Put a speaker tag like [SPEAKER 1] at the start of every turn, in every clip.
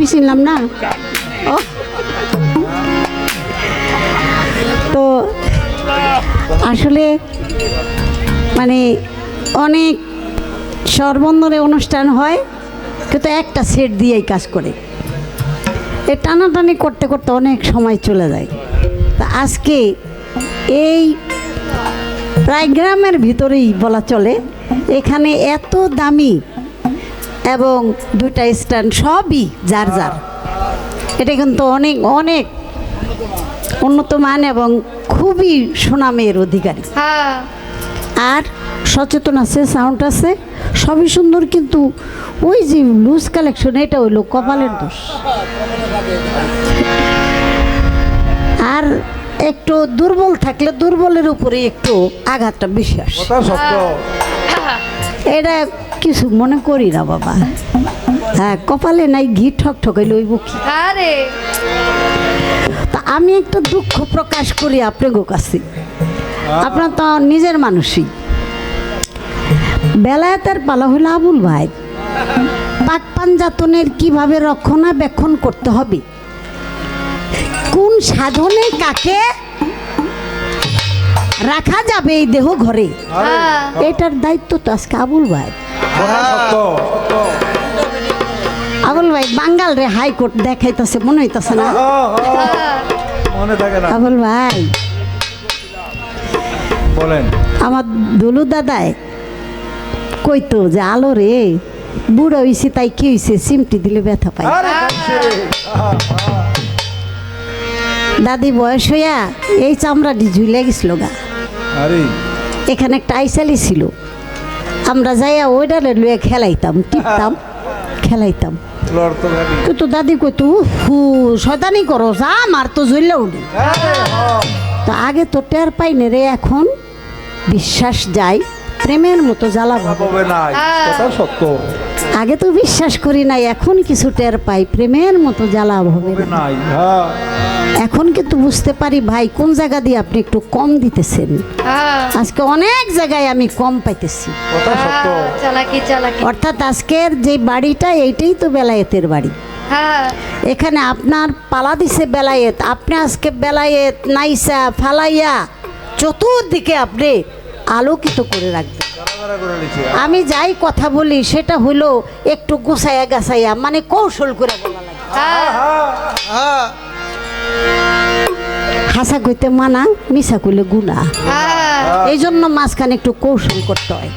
[SPEAKER 1] চিনলাম না। ও তো আসলে মানে অনেক সরবন্দরে অনুষ্ঠান হয়, কিন্তু একটা সেট দিয়েই কাজ করে। এ টানাটানি করতে করতে অনেক সময় চলে যায়। তা আজকে এই প্রায় গ্রামের ভিতরেই বলা চলে, এখানে এত দামি এবং দুইটা স্ট্যান্ড সবই যার যার, এটা কিন্তু অনেক অনেক উন্নত মান এবং খুবই সুনামের অধিকারী। আর সচেতন আছে, সাউন্ড আছে, সবই সুন্দর, কিন্তু ওই যে লুজ কালেকশন, এটা হইলো কপালের দোষ। আর একটু দুর্বল থাকলে দুর্বলের উপরে একটু আঘাতটা বেশি আসে। এটা কিছু মনে করি না বাবা। হ্যাঁ, কপালে নাই ঘি ঠক ঠকাইলে ওই বুকি। তা আমি একটু দুঃখ প্রকাশ করি আপনার কাছে, আপনার তো নিজের মানুষই। বেলায়েতের পালা হইল আবুল ভাই, পাক পাঞ্জাতনের কিভাবে রক্ষণাবেক্ষণ করতে হবে, কোন সাধনে কাকে রাখা যাবে এই দেহ ঘরে, এটার দায়িত্ব তো আজকে আবুল ভাই। আবুল ভাই বাঙ্গাল রে হাইকোর্ট দেখাইতেছে, মনে হইতেছে না? আবুল ভাই
[SPEAKER 2] বলেন,
[SPEAKER 1] আমার দুলু দাদায় কইতো যে আলো রে বুড়ো হইছে, তাই কি হইছে, চিমটি দিলে ব্যথা পাই। দাদি বয়স হইয়া এই চামড়াটি ঝুলে গেছিল গা, এখানে একটা আইসালি ছিল, আমরা যাইয়া ওইটারে লুয়ে খেলাইতাম, টিপতাম, খেলাইতাম। কিন্তু দাদি কইতো হু শয়তানি করো, যা আমার তো জ্বললে উঠি। তো আগে তো টের পাই না রে, এখন বিশ্বাস যায় প্রেমের মতো জ্বালা হবে না।
[SPEAKER 2] সত্য,
[SPEAKER 1] আগে তো বিশ্বাস করি নাই, এখন কিছু টের পাই প্রেমের মতো জ্বালা হবে না। এখন কিন্তু বুঝতে পারি ভাই কোন জায়গা দিয়ে আপনি একটু কম দিতেছেন। আজকে অনেক জায়গায় আমি কম পাইতেছি। অর্থাৎ আজকের যে বাড়িটা, এইটাই তো বেলায়েতের বাড়ি। এখানে আপনার পালা দিছে বেলায়েত, আপনি আজকে বেলায়েত নাইসা ফালাইয়া চতুর্দিকে আপনি আলোকিত করে রাখবেন। আমি যাই কথা বলি সেটা হলো একটু গোছাইয়া গাছাইয়া, মানে কৌশল করে বলা লাগে। হাসা কইতে মানা, মিশা কইলে গুনা। এই জন্য মাঝখানে একটু কৌশল করতে হয়।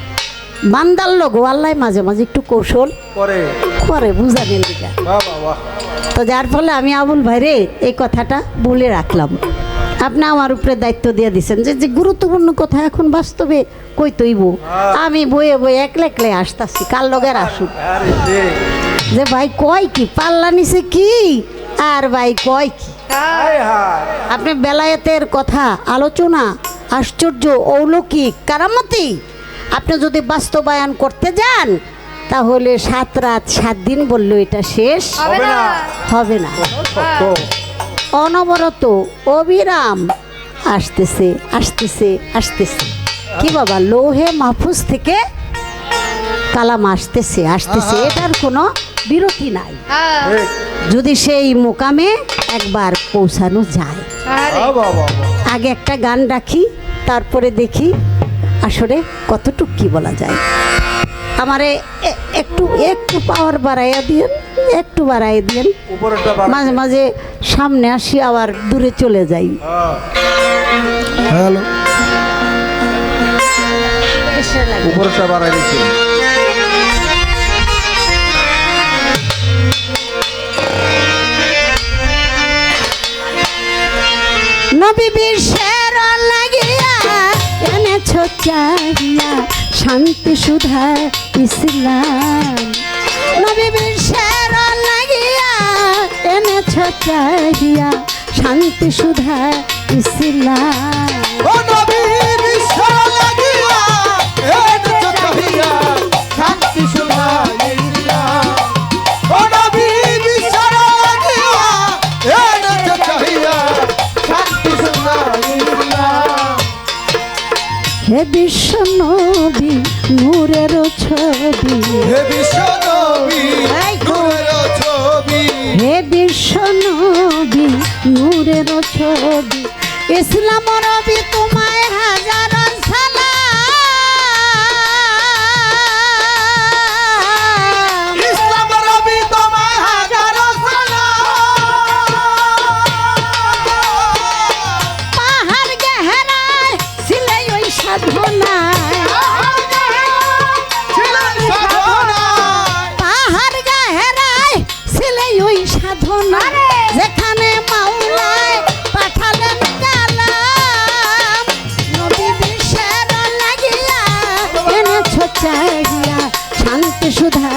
[SPEAKER 1] বান্দার লোক আল্লাহ মাঝে মাঝে একটু কৌশল করে বুঝানোর লিগা। তো যার ফলে আমি আবুল ভাইরে এই কথাটা বলে রাখলাম। আপনি আমার উপরে দায়িত্ব দিয়ে দিচ্ছেন যে যে গুরুত্বপূর্ণ কথা এখন বাস্তবে কই তৈব, আমি বয়ে বয়ে একলে একলে আসতেছি, কার লগের আসুক যে ভাই কয় কি পাল্লা নিছে কি, আর ভাই কয় কি। আপনি বেলায়েতের কথা আলোচনা, আশ্চর্য, অলৌকিক, কারামতি আপনি যদি বাস্তবায়ন করতে যান, তাহলে 7 রাত 7 দিন বললো এটা শেষ হবে না। অনবরত অবিরাম আসতেছে আসতেছে আসতেছে। কি বাবা, লোহে মাহফুজ থেকে কালাম আসতেছে আসতেছে, এটার কোনো বিরতি নাই যদি সেই মোকামে একবার পৌঁছানো যায়। আগে একটা গান রাখি, তারপরে দেখি আসলে কতটুক কি বলা যায়। আমারে একটু একটু পাওয়ার বাড়াইয়া দিয়েন, একটু বাড়াই দিয়েন, মাঝে মাঝে সামনে আসি আবার দূরে চলে যাই।
[SPEAKER 2] হ্যালো, উপরটা বাড়াই দিচ্ছি।
[SPEAKER 1] নবী বিশ্বের লাগিয়া এনেছো চাহিয়া শান্তি সুধা ইসলাম। নবী বিশ্বের লাগিয়া এনেছো চাহিয়া শান্তি সুধা ইসলাম।
[SPEAKER 2] ও নবী বিশ্বের লাগিয়া এনেছো চাহিয়া শান্তি সুধা ইসলাম। ও নবী বিশ্বের লাগিয়া এনেছো চাহিয়া শান্তি সুধা ইসলাম।
[SPEAKER 1] হে বিশ্ব নবী নূরের ছবি,
[SPEAKER 2] হে বিশ্ব নবী নূরের ছবি,
[SPEAKER 1] হে ইসলামের ছবি ইসলাম রবি তোমায় হাজার সালাম
[SPEAKER 2] ইসলাম রবি তোমায় হাজারো সালাম।
[SPEAKER 1] পাহাড় গেহেরায় ছিলে ওই সাধনায়
[SPEAKER 2] ছিলেন সাধনায়।
[SPEAKER 1] পাহাড় গেহেরায় ছিলে ওই সাধনায় যেখানে মাওলায় পাঠালেন কালাম নবী বিশ্বের লাগিয়া এনেছো চাহিয়া শান্তি সুধা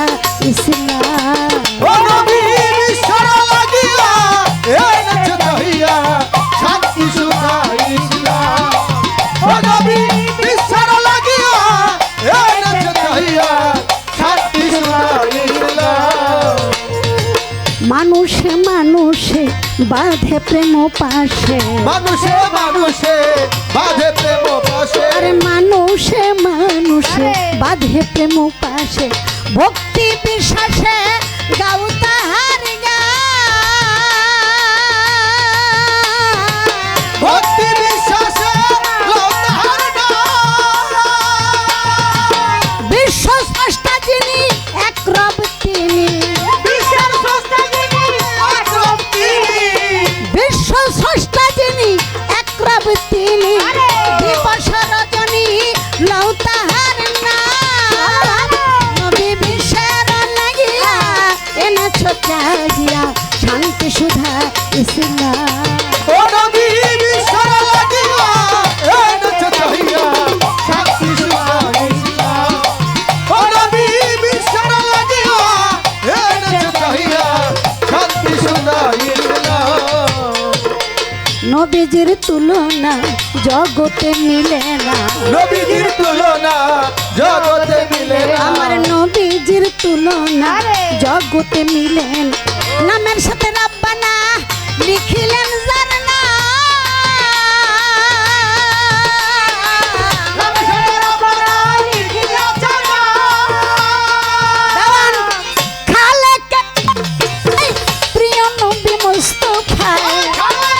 [SPEAKER 1] ইসলাম
[SPEAKER 2] ও নবী বিশ্বর লাগিয়া এনেছো চাহিয়া শান্তি সুধা ইসলাম। ও নবী বিশ্বর লাগিয়া এনেছো চাহিয়া শান্তি সুধা ইসলাম।
[SPEAKER 1] মানুষে মানুষে বাঁধে প্রেম পাশে
[SPEAKER 2] মানুষে মানুষে বাঁধে প্রেম পাশে।
[SPEAKER 1] আরে মানুষে মানুষে বাঁধে প্রেম পাশে ভক্তি বিশ্বাসে গাও তাহার গান
[SPEAKER 2] ভক্তি বিশ্বাসে লও তাহার নাম।
[SPEAKER 1] বিশ্ব স্রষ্টা যিনি এক রব তিনি
[SPEAKER 2] বিশ্বের স্রষ্টা যিনি এক রব তিনি।
[SPEAKER 1] বিশ্ব স্রষ্টা যিনি এক রব তিনি দিবস রজনী লও তাহার নাম নবী বিশ্বের লাগিয়া এনেছো চাহিয়া শান্তি সুধা ইসলাম
[SPEAKER 2] ও নবী বিশ্বর লাগিয়া এনেছো চাহিয়া শান্তি সুধা ইসলাম। ও নবী বিশ্বর লাগিয়া এনেছো চাহিয়া শান্তি সুধা ইসলাম।
[SPEAKER 1] নবীজির তুলনা জগতে মিলে না
[SPEAKER 2] নবীজির তুলনা জগতে মিলে না।
[SPEAKER 1] আমার নবীজির তুলনা জগতে মিলেন নামের সাথে রাব্বানা লিখিলেন যার নাম দেওয়ান খালেক এই প্রিয় নবী মুস্তাফায় দেওয়ান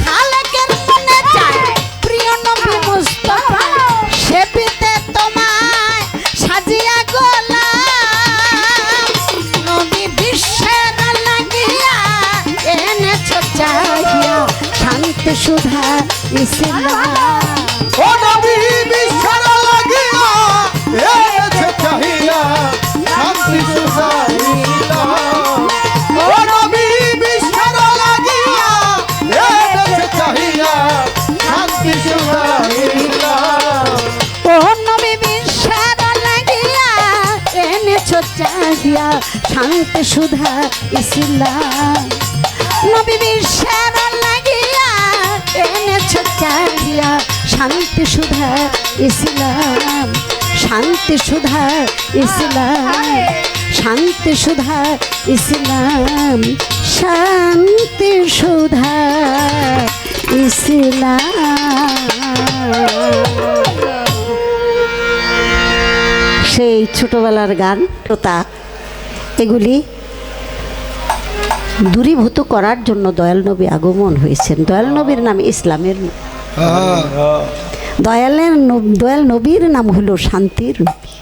[SPEAKER 1] খালেকের মনে চায় প্রিয় নবী মুস্তাফা সেবিতে তোমায় সাজিয়া গোলাম নবী বিশ্বের লাগিয়া এনেছো চাহিয়া শান্তি সুধা ইসলাম
[SPEAKER 2] ও নবী বিশ্বর লাগিয়া এনেছো চাহিয়া শান্তি সুধা ইসলাম। ও নবী বিশ্বর লাগিয়া এনেছো চাহিয়া শান্তি সুধা ইসলাম।
[SPEAKER 1] ও নবী বিশ্বের লাগিয়া এনেছো চাহিয়া শান্তি সুধা ইসলাম নবী বিশ্বের লাগিয়া এনেছো চাহিয়া শান্তি সুধা ইসলাম শান্তি সুধা ইসলাম শান্তি সুধা ইসলাম শান্তি সুধা ইসলাম সেই ছোটবেলার গান শ্রোতা এগুলি দূরীভূত করার জন্য দয়াল নবী আগমন হয়েছেন দয়াল নবীর নাম ইসলামের নাম। দয়াল নবীর নাম হলো শান্তির নবী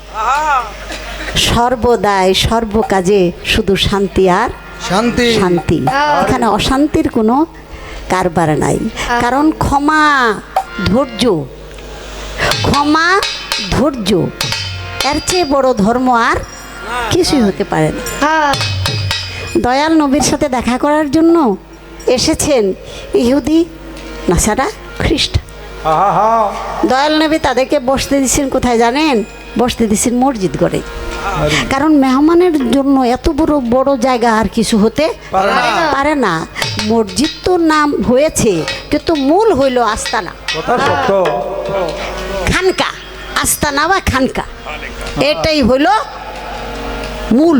[SPEAKER 1] সর্বদাই সর্বকাজে শুধু শান্তি আর
[SPEAKER 2] শান্তি
[SPEAKER 1] শান্তি এখানে অশান্তির কোনো কারবার নাই কারণ ক্ষমা ধৈর্য এর চেয়ে বড় ধর্ম আর কিছুই হতে পারে না দয়াল নবীর সাথে দেখা করার জন্য এসেছেন ইহুদি নাসারা খ্রিস্টান দয়াল নবী তাদেরকে বসতে দিচ্ছেন কোথায় জানেন বসতে দিচ্ছেন মসজিদ ঘরে কারণ মেহমানের জন্য এত বড় বড় জায়গা আর কিছু হতে পারে না মসজিদ তো নাম হয়েছে কিন্তু মূল হইল আস্তানা খানকা আস্তানা বা খানকা এটাই হইল মূল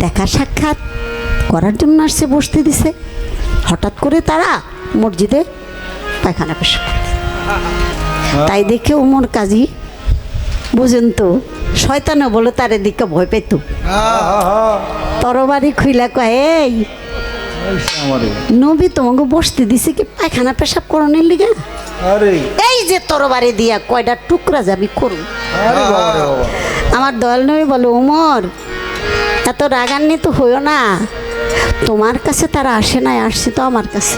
[SPEAKER 1] দেখা সাক্ষাৎ করার জন্য আসছে বসতে দিছে হঠাৎ করে তারা মসজিদে পায়খানা পেশাব তাই দেখে ওমর কাজী বুঝেন তো শয়তানও বলে তার দিকে ভয় পেত। তরবারি খুইলা কয়, এই নবী তোমাকে বসতে দিছে কি পায়খানা পেশাব করণের লিগে? এই যে তরবারি দিয়া কয়টা টুকরা যাবি করুন। আমার দয়াল নবী বলে, উমর এত রাগান্বিত হইও না, তোমার কাছে তারা আসে নাই, আসছে তো আমার কাছে।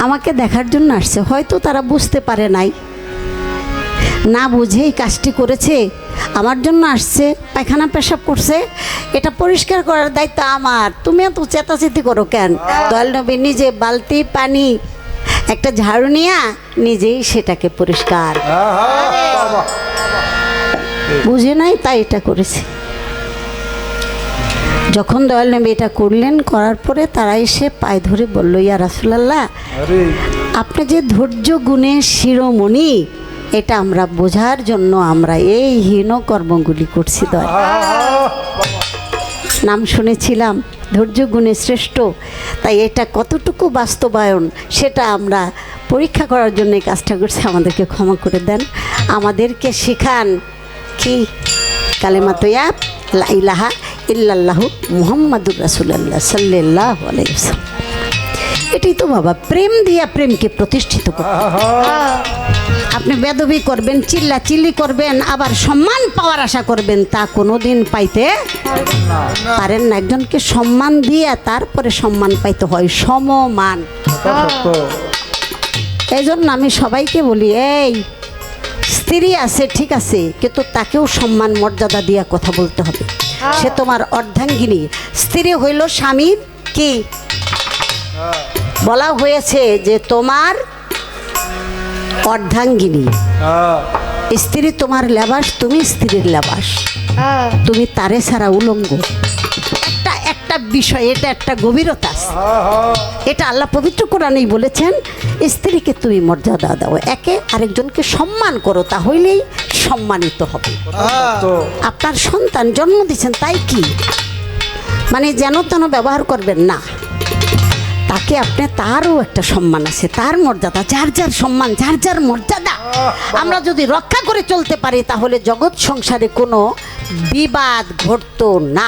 [SPEAKER 1] আমাকে দেখার জন্য আসছে, হয়তো তারা বুঝতে পারে নাই, না বুঝেই কাজটি করেছে, আমার জন্য আসছে, পায়খানা পেশাব করছে, এটা পরিষ্কার করার দায়িত্ব আমার, তুমি এত চেতাচেতি করো কেন? দয়াল নবী নিজে বালতি পানি একটা ঝাড়ু নিয়া নিজেই সেটাকে পরিষ্কার, বুঝে নাই তাই এটা করেছে। যখন দয়াল নবী এটা করলেন, করার পরে তারা এসে পায়ে ধরে বলল, ইয়া রাসূলুল্লাহ, আপনি যে ধৈর্য গুণের শিরোমণি, এটা আমরা বোঝার জন্য আমরা এই হীন কর্মগুলি করছি। দয়াল নাম শুনেছিলাম ধৈর্য গুণে শ্রেষ্ঠ, তাই এটা কতটুকু বাস্তবায়ন সেটা আমরা পরীক্ষা করার জন্য এই কাজটা করছি, আমাদেরকে ক্ষমা করে দেন, আমাদেরকে শেখান কি কালেমা তৈয়্যিব লা ইলাহা ইল্লাল্লাহু মুহাম্মাদুর রাসূলুল্লাহ সাল্লাল্লাহু আলাইহি ওয়াসাল্লাম। এটাই তো বাবা প্রেম দিয়া প্রেমকে প্রতিষ্ঠিত করতে। আপনি বেদবি করবেন, চিল্লা চিল্লি করবেন, আবার সম্মান পাওয়ার আশা করবেন, তা কোনোদিন পাইতে পারেন না। একজনকে সম্মান দিয়ে তারপরে সম্মান পাইতে হয়, সমমান। এই জন্য আমি সবাইকে বলি, এই স্ত্রী আছে ঠিক আছে, কিন্তু তাকেও সম্মান মর্যাদা দিয়া কথা বলতে হবে, সে তোমার অর্ধাঙ্গিনী। স্ত্রী হইল স্বামীর কি বলা হয়েছে যে তোমার অর্ধাঙ্গিনী, স্ত্রী তোমার লেবাস, তুমি স্ত্রীর লেবাস, তুমি তারে ছাড়া উলঙ্গ। একটা একটা বিষয়, এটা একটা গভীরতা আছে, এটা আল্লাহ পবিত্র কোরআনেই বলেছেন, স্ত্রীকে তুমি মর্যাদা দাও, একে আরেকজনকে সম্মান করো, তাহলেই সম্মানিত হবে। আপনার সন্তান জন্ম দিচ্ছেন তাই কি মানে যেন তেন ব্যবহার করবেন না, তাকে আপনি তারও একটা সম্মান আছে, তার মর্যাদা, যার যার সম্মান, যার যার মর্যাদা আমরা যদি রক্ষা করে চলতে পারি, তাহলে জগৎ সংসারে কোনো বিবাদ ঘটতো না।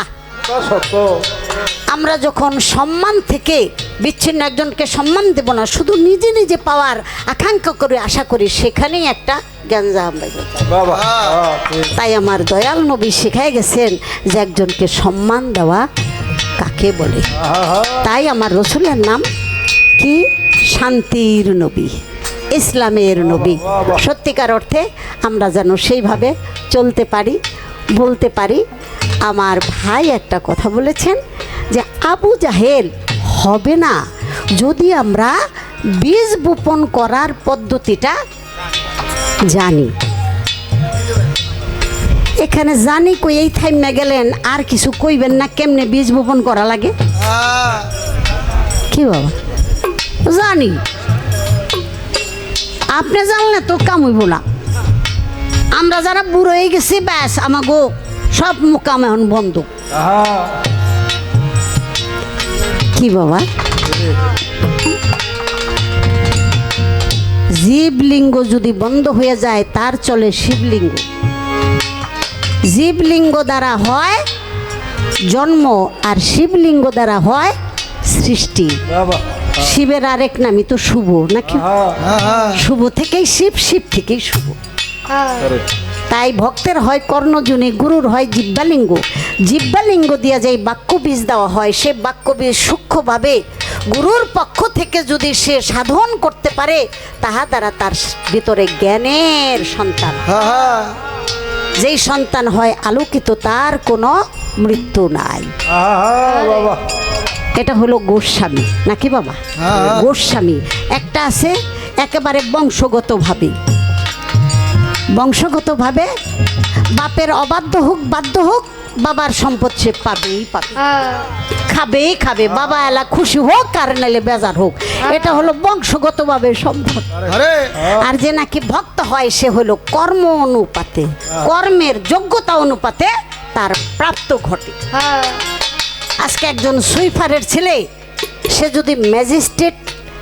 [SPEAKER 1] আমরা যখন সম্মান থেকে বিচ্ছিন্ন একজনকে সম্মান দেব না, শুধু নিজে নিজে পাওয়ার আকাঙ্ক্ষা করে আশা করি, সেখানেই একটা গ্যাঞ্জাম হয়ে যায়। তাই আমার দয়াল নবী শিখাই গেছেন যে একজনকে সম্মান দেওয়া কাকে বলে। তাই আমার রসুলের নাম কি? শান্তির নবী, ইসলামের নবী। সত্যিকার অর্থে আমরা যেন সেইভাবে চলতে পারি, বলতে পারি। আমার ভাই একটা কথা বলেছেন যে আবু জাহেল হবে না যদি আমরা বীজ বপন করার পদ্ধতিটা জানি। এখানে জানি কই এই থাইমে গেলেন, আর কিছু কইবেন না কেমনে বীজ বপন করা লাগে? কি বাবা জানি, আপনি জানলে তো কাম হইব না। আমরা যারা বুড়ো হয়ে গেছি, ব্যাস আমাগো সব মুকাম এখন বন্ধ। কি বাবা, জীবলিঙ্গ যদি বন্ধ হয়ে যায়, তার চলে শিবলিঙ্গ। জীবলিঙ্গ দ্বারা হয় জন্ম, আর শিবলিঙ্গ দ্বারা হয় সৃষ্টি। শিবের আরেক নামই তো শুভ, নাকি? শুভ থেকেই শিব, শিব থেকেই শুভ। তাই ভক্তের হয় কর্ণজনী, গুরুর হয় জিব্বালিঙ্গ। জিব্বালিঙ্গ দিয়া যেই বাক্য বীজ দেওয়া হয়, সে বাক্য বীজ সূক্ষ্মভাবে গুরুর পক্ষ থেকে যদি সে সাধন করতে পারে, তাহা দ্বারা তার ভিতরে জ্ঞানের সন্তান, যেই সন্তান হয় আলোকিত, তার কোনো মৃত্যু নাই। এটা হলো গোস্বামী, নাকি বাবা? গোস্বামী একটা আছে একেবারে বংশগতভাবে, বংশগতভাবে বাপের অবাধ্য হোক বাধ্য হোক, বাবার সম্পদ সে পাবেই পাবে, খাবেই খাবে, বাবা এলা খুশি হোক আর নাইলে বেজার হোক, এটা হলো বংশগতভাবে সম্পদ। আর যে নাকি ভক্ত হয়, সে হলো কর্ম অনুপাতে, কর্মের যোগ্যতা অনুপাতে তার প্রাপ্ত ঘটে। আজকে একজন সুইপারের ছেলে, সে যদি ম্যাজিস্ট্রেট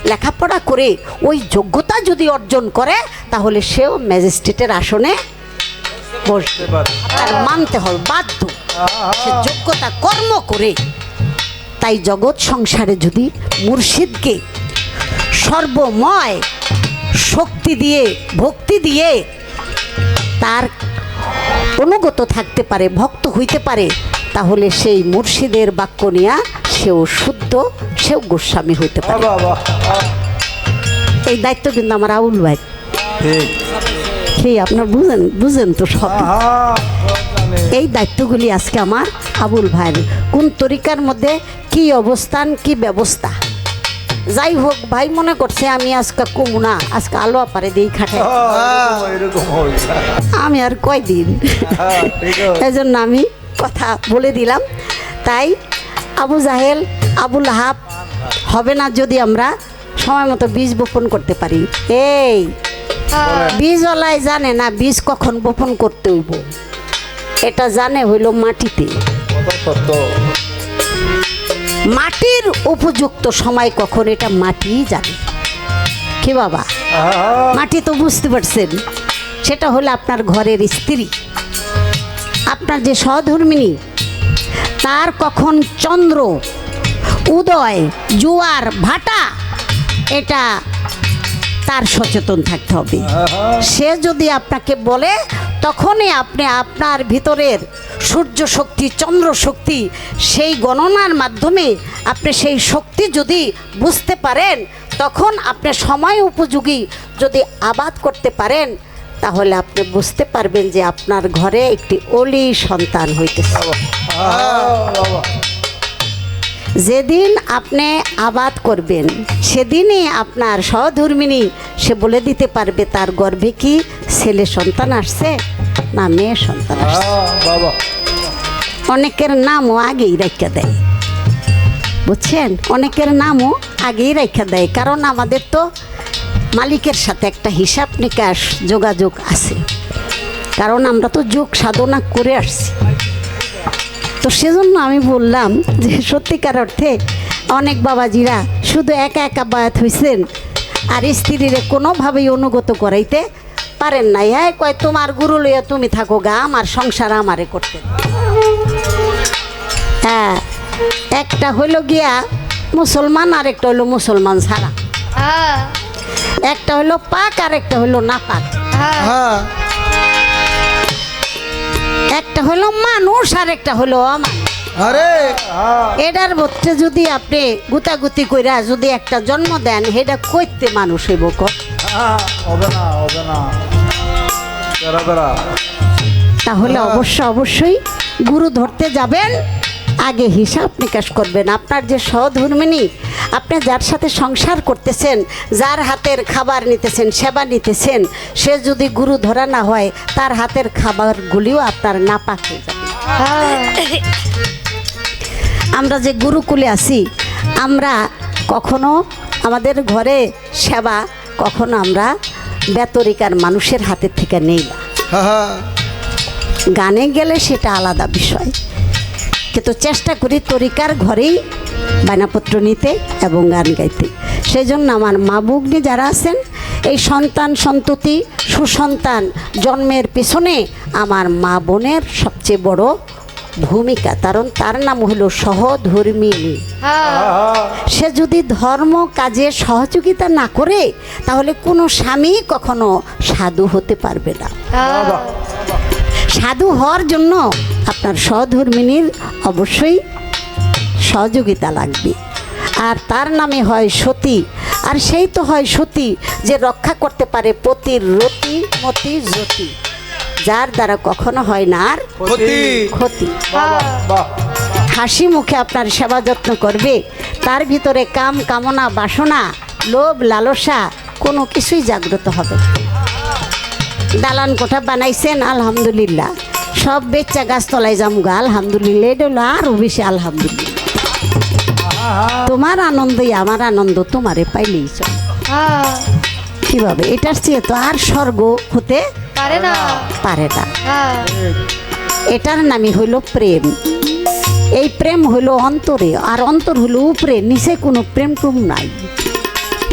[SPEAKER 1] লেখাপড়া করে ওই যোগ্যতা যদি অর্জন করে, তাহলে সেও ম্যাজিস্ট্রেটের আসনে বসবে আর মানতে হবে বাধ্য সে যোগ্যতা কর্ম করে। তাই জগৎ সংসারে যদি মুর্শিদকে সর্বময় শক্তি দিয়ে ভক্তি দিয়ে তার অনুগত থাকতে পারে, ভক্ত হইতে পারে, তাহলে সেই মুর্শিদের বাক্য নিয়া সেও শুদ্ধ, সেও গোস্বামী হইতে পারে। এই দায়িত্ব কিন্তু আমার আউল ভাই, সেই আপনার বুঝেন তো সব। এই দায়িত্বগুলি আজকে আমার আবুল ভাইয়ের, কোন তরিকার মধ্যে কি অবস্থান কি ব্যবস্থা। যাই হোক, ভাই মনে করছে আমি আজকে কমু না, আজকে আলো আপারে দিই খাটাই, আমি আর কয়দিন, এই জন্য আমি কথা বলে দিলাম। তাই আবু জাহেল আবুল হাব হবে না যদি আমরা সময় মতো বীজ বপন করতে পারি। এই বীজওয়ালাই জানে না বীজ কখন বপন করতে হইব, এটা জানে হইল মাটিতে। মাটির উপযুক্ত সময় কখন এটা মাটি জানে। কি বাবা, মাটি তো বুঝতে পারছেন, সেটা হলো আপনার ঘরের স্ত্রী, আপনার যে সহধর্মিণী, তার কখন চন্দ্র উদয় জোয়ার ভাটা এটা তার সচেতন থাকতে হবে। সে যদি আপনাকে বলে তখনই আপনি আপনার ভিতরের সূর্য শক্তি চন্দ্র শক্তি সেই গণনার মাধ্যমে আপনি সেই শক্তি যদি বুঝতে পারেন, তখন আপনি সময় উপযোগী যদি আবাদ করতে পারেন, তাহলে আপনি বুঝতে পারবেন যে আপনার ঘরে একটি অলি সন্তান হইতেছে। যেদিন আপনি আবাদ করবেন সেদিনই আপনার সহধর্মিণী সে বলে দিতে পারবে তার গর্ভে কি ছেলে সন্তান আসছে না মেয়ে সন্তান আসছে। অনেকের নামও আগেই রাখা দেয়, বুঝছেন, অনেকের নামও আগেই রাখা দেয়, কারণ আমাদের তো মালিকের সাথে একটা হিসাব নিকাশ যোগাযোগ আছে, কারণ আমরা তো যোগ সাধনা করে আসছি। তো সেজন্য আমি বললাম যে সত্যিকার অর্থে অনেক বাবাজিরা শুধু একা একা বায়াত হয়েছেন আর স্ত্রীরে কোনোভাবেই অনুগত করাইতে পারেন নাই। হ্যাঁ কয় তোমার গুরু লইয়া তুমি থাকো গা, আমার সংসার আমারে করতে। হ্যাঁ, একটা হইল গিয়া মুসলমান আর একটা হইলো মুসলমান ছাড়া, একটা হইলো পাক আর একটা হইলো না পাক, একটা হলো মানুষ আর একটা হলো অমানুষ। এটার মধ্যে যদি আপনি গুতাগুতি কইরা যদি একটা জন্ম দেন, সেটা কইতে মানুষ হইব তাহলে অবশ্যই গুরু ধরতে যাবেন, আগে হিসাব নিকাশ করবেন। আপনার যে সহধর্মিণী, আপনি যার সাথে সংসার করতেছেন, যার হাতের খাবার নিতেছেন সেবা নিতেছেন, সে যদি গুরু ধরা না হয়, তার হাতের খাবারগুলিও আপনার নাপাক হয়ে যাবে। আমরা যে গুরুকুলে আছি, আমরা কখনো আমাদের ঘরে সেবা কখনো আমরা বেতরিকার মানুষের হাতের থেকে নেই না। গানে গেলে সেটা আলাদা বিষয়, কিন্তু চেষ্টা করি তরিকার ঘরেই বায়নাপত্র নিতে এবং গান গাইতে। সেই জন্য আমার মা বুগনি যারা আছেন, এই সন্তান সন্ততি সুসন্তান জন্মের পিছনে আমার মা বোনের সবচেয়ে বড় ভূমিকা, কারণ তার নাম হলো সহধর্মিণী। সে যদি ধর্ম কাজে সহযোগিতা না করে, তাহলে কোনো স্বামী কখনো সাধু হতে পারবে না। সাধু হওয়ার জন্য আপনার সহধর্মিণীর অবশ্যই সহযোগিতা লাগবে, আর তার নামে হয় সতী, আর সেই তো হয় সতী যে রক্ষা করতে পারে পতির রতি মতি জ্যোতি, যার দ্বারা কখনো হয় না আর ক্ষতি। হাসি মুখে আপনার সেবা যত্ন করবে, তার ভিতরে কাম কামনা বাসনা লোভ লালসা কোনো কিছুই জাগ্রত হবে। দালান কোঠা বানাইছেন আলহামদুলিল্লাহ, সব বেচা গাছতলায় জামগা আলহামদুলিল্লাহ, এটা হলো আরও বেশি আলহামদুলিল্লাহ। তোমার আনন্দই আমার আনন্দ, তোমারে পাইলেই চল। কিভাবে এটার চেয়ে তো আর স্বর্গ হতে পারে না। এটার নামই হইল প্রেম। এই প্রেম হইল অন্তরে, আর অন্তর হইল উপরে, নিচে কোনো প্রেম টুম নাই।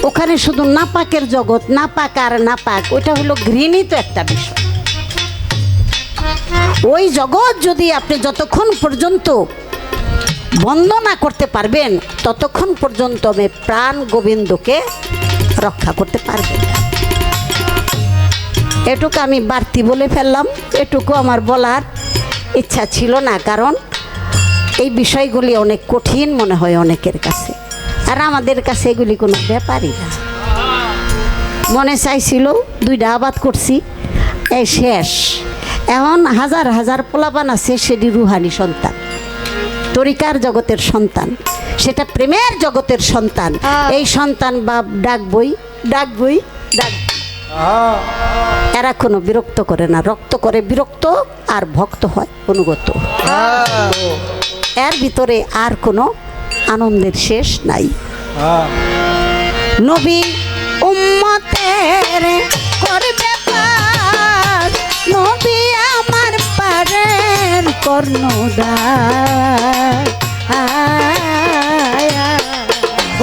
[SPEAKER 1] ওখানে শুধু নাপাকের জগৎ, নাপাক আর নাপাক, ওইটা হলো ঘৃণিত একটা বিষয়। ওই জগৎ যদি আপনি যতক্ষণ পর্যন্ত বন্ধ না করতে পারবেন ততক্ষণ পর্যন্ত আমি প্রাণ গোবিন্দকে রক্ষা করতে পারবেন না। এটুকু আমি বাড়তি বলে ফেললাম, এটুকু আমার বলার ইচ্ছা ছিল না, কারণ এই বিষয়গুলি অনেক কঠিন মনে হয় অনেকের কাছে, আর আমাদের কাছে এগুলি কোনো ব্যাপারই না। মনে চাইছিল 2টা আবাদ করছি, এই শেষ। এখন হাজার হাজার পোলাপান আছে, সেটি রুহানি সন্তান, তরিকার জগতের সন্তান, সেটা প্রেমের জগতের সন্তান। এই সন্তান বাপ ডাকবই ডাকবই ডাক, এরা কোনো বিরক্ত করে না, রক্ত করে বিরক্ত আর ভক্ত হয় অনুগত। এর ভিতরে আর কোনো আনন্দের শেষ নাই। নবী উম্মতের করবে পার, নবী আমার পারের কর্ণধার।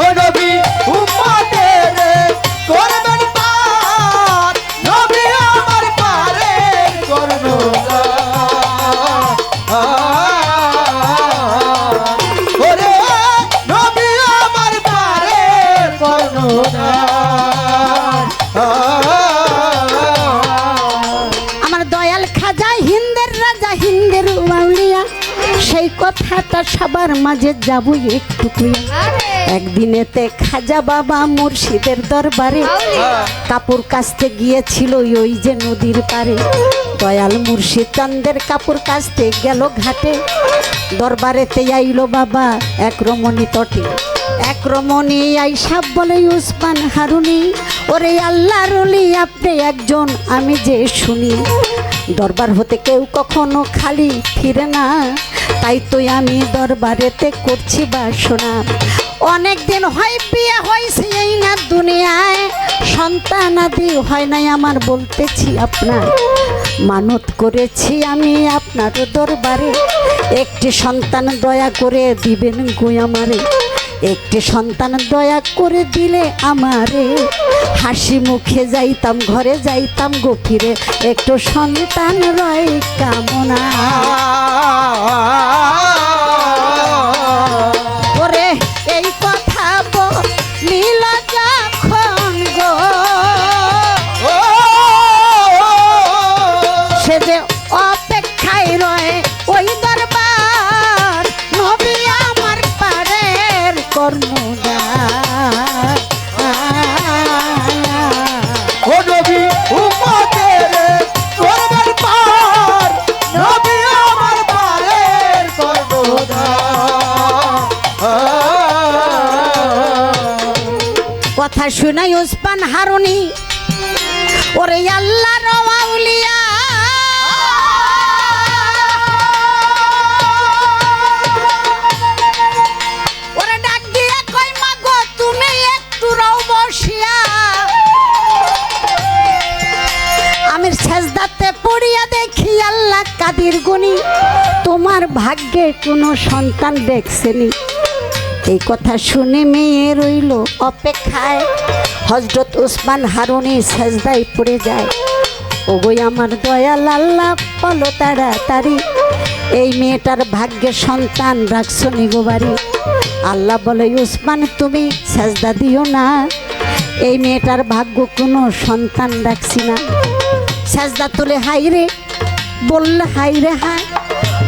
[SPEAKER 3] ও নবী উম্মতের করবেন পার, নবী আমার পারের কর্ণধার। ওরে নবী আমার পারের কর্ণধার।
[SPEAKER 1] আমার দয়াল খাজা হিন্দের রাজা হিন্দের আউলিয়া, সেই কথাটা সবার মাঝে যাবো একটু কইয়া। একদিনেতে খাজা বাবা মুর্শিদের দরবারে কাপড় কাচতে গিয়েছিল ওই যে নদীর পারে। দয়াল মুর্শিদ চান্দের কাপড় কাচতে গেল ঘাটে, দরবারেতে আইলো বাবা এক রমণী তটে। এক রমণী আইসা বলে উসমান হারুনি, ওরে আল্লাহর ওলি আপনি একজন আমি যে শুনি। দরবার হতে কেউ কখনো খালি ফিরে না, তাই তো আমি দরবারেতে করছি বাসনা। অনেক দিন হয় বিয়ে হয়েছে এই না দুনিয়ায়, সন্তান আদি হয় নাই আমার বলতেছি আপনার। মানত করেছি আমি আপনার দরবারে, একটি সন্তান দয়া করে দিবেন গো আমারে। একটি সন্তান দয়া করে দিলে আমারে, হাসি মুখে যাইতাম ঘরে যাইতাম গো ফিরে। একটু সন্তান রয় কামনা, ওরে এই কথা বলিল যখন গো, সে যে অপেক্ষায় রয় ওই দরবার, নবী আমার পারের কর্ণধার।
[SPEAKER 3] ও নবী উম্মতের করবেন পার, নবী আমার পারের কর্ণধার।
[SPEAKER 1] কথা শুনাই উসমান হারুনি, ওরে আল্লাহর আউলিয়া, ওরে ডাক দিয়ে কই মা গো তুমি একটু রও বসিয়া, আমি সেজদাতে পড়িয়া দেখি আল্লাহ কাদির গুনি, তোমার ভাগ্যে কোনো সন্তান দেখছেনি। এই কথা শুনে মেয়ে রইল অপেক্ষায়, হযরত উসমান হারুনি সেজদায় পড়ে যায়। ওগোই আমার দয়াল আল্লাহ বলো তাড়াতাড়ি, এই মেয়েটার ভাগ্যে সন্তান রাখছো নিগো বাড়ি। আল্লাহ বলে উসমান তুমি সেজদা দিও না, এই মেয়েটার ভাগ্য কোনো সন্তান রাখছি না। সেজদা তুলে হাইরে বললে হাইরে হায়,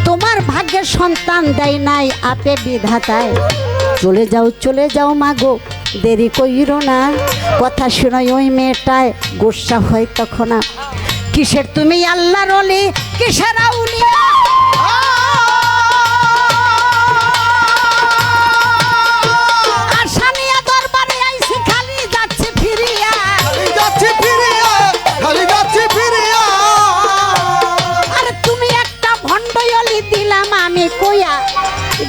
[SPEAKER 1] তোমার ভাগ্যের সন্তান দেয় নাই আপে বিধাতায়। চলে যাও মাগো দেরি কইরো না। কথা শুনোই ওই মেয়েটায় গোসা হয় তখন, কিসের তুমি আল্লাহর ওলি কিসের আউলিয়া। আশা নিয়ে দরবারে আইছি খালি যাচ্ছে ফিরিয়া,
[SPEAKER 3] খালি যাচ্ছি ফিরিয়া, খালি যাচ্ছি ফিরিয়া।
[SPEAKER 1] আরে তুমি একটা ভণ্ডয়লি দিলাম আমি কইয়া,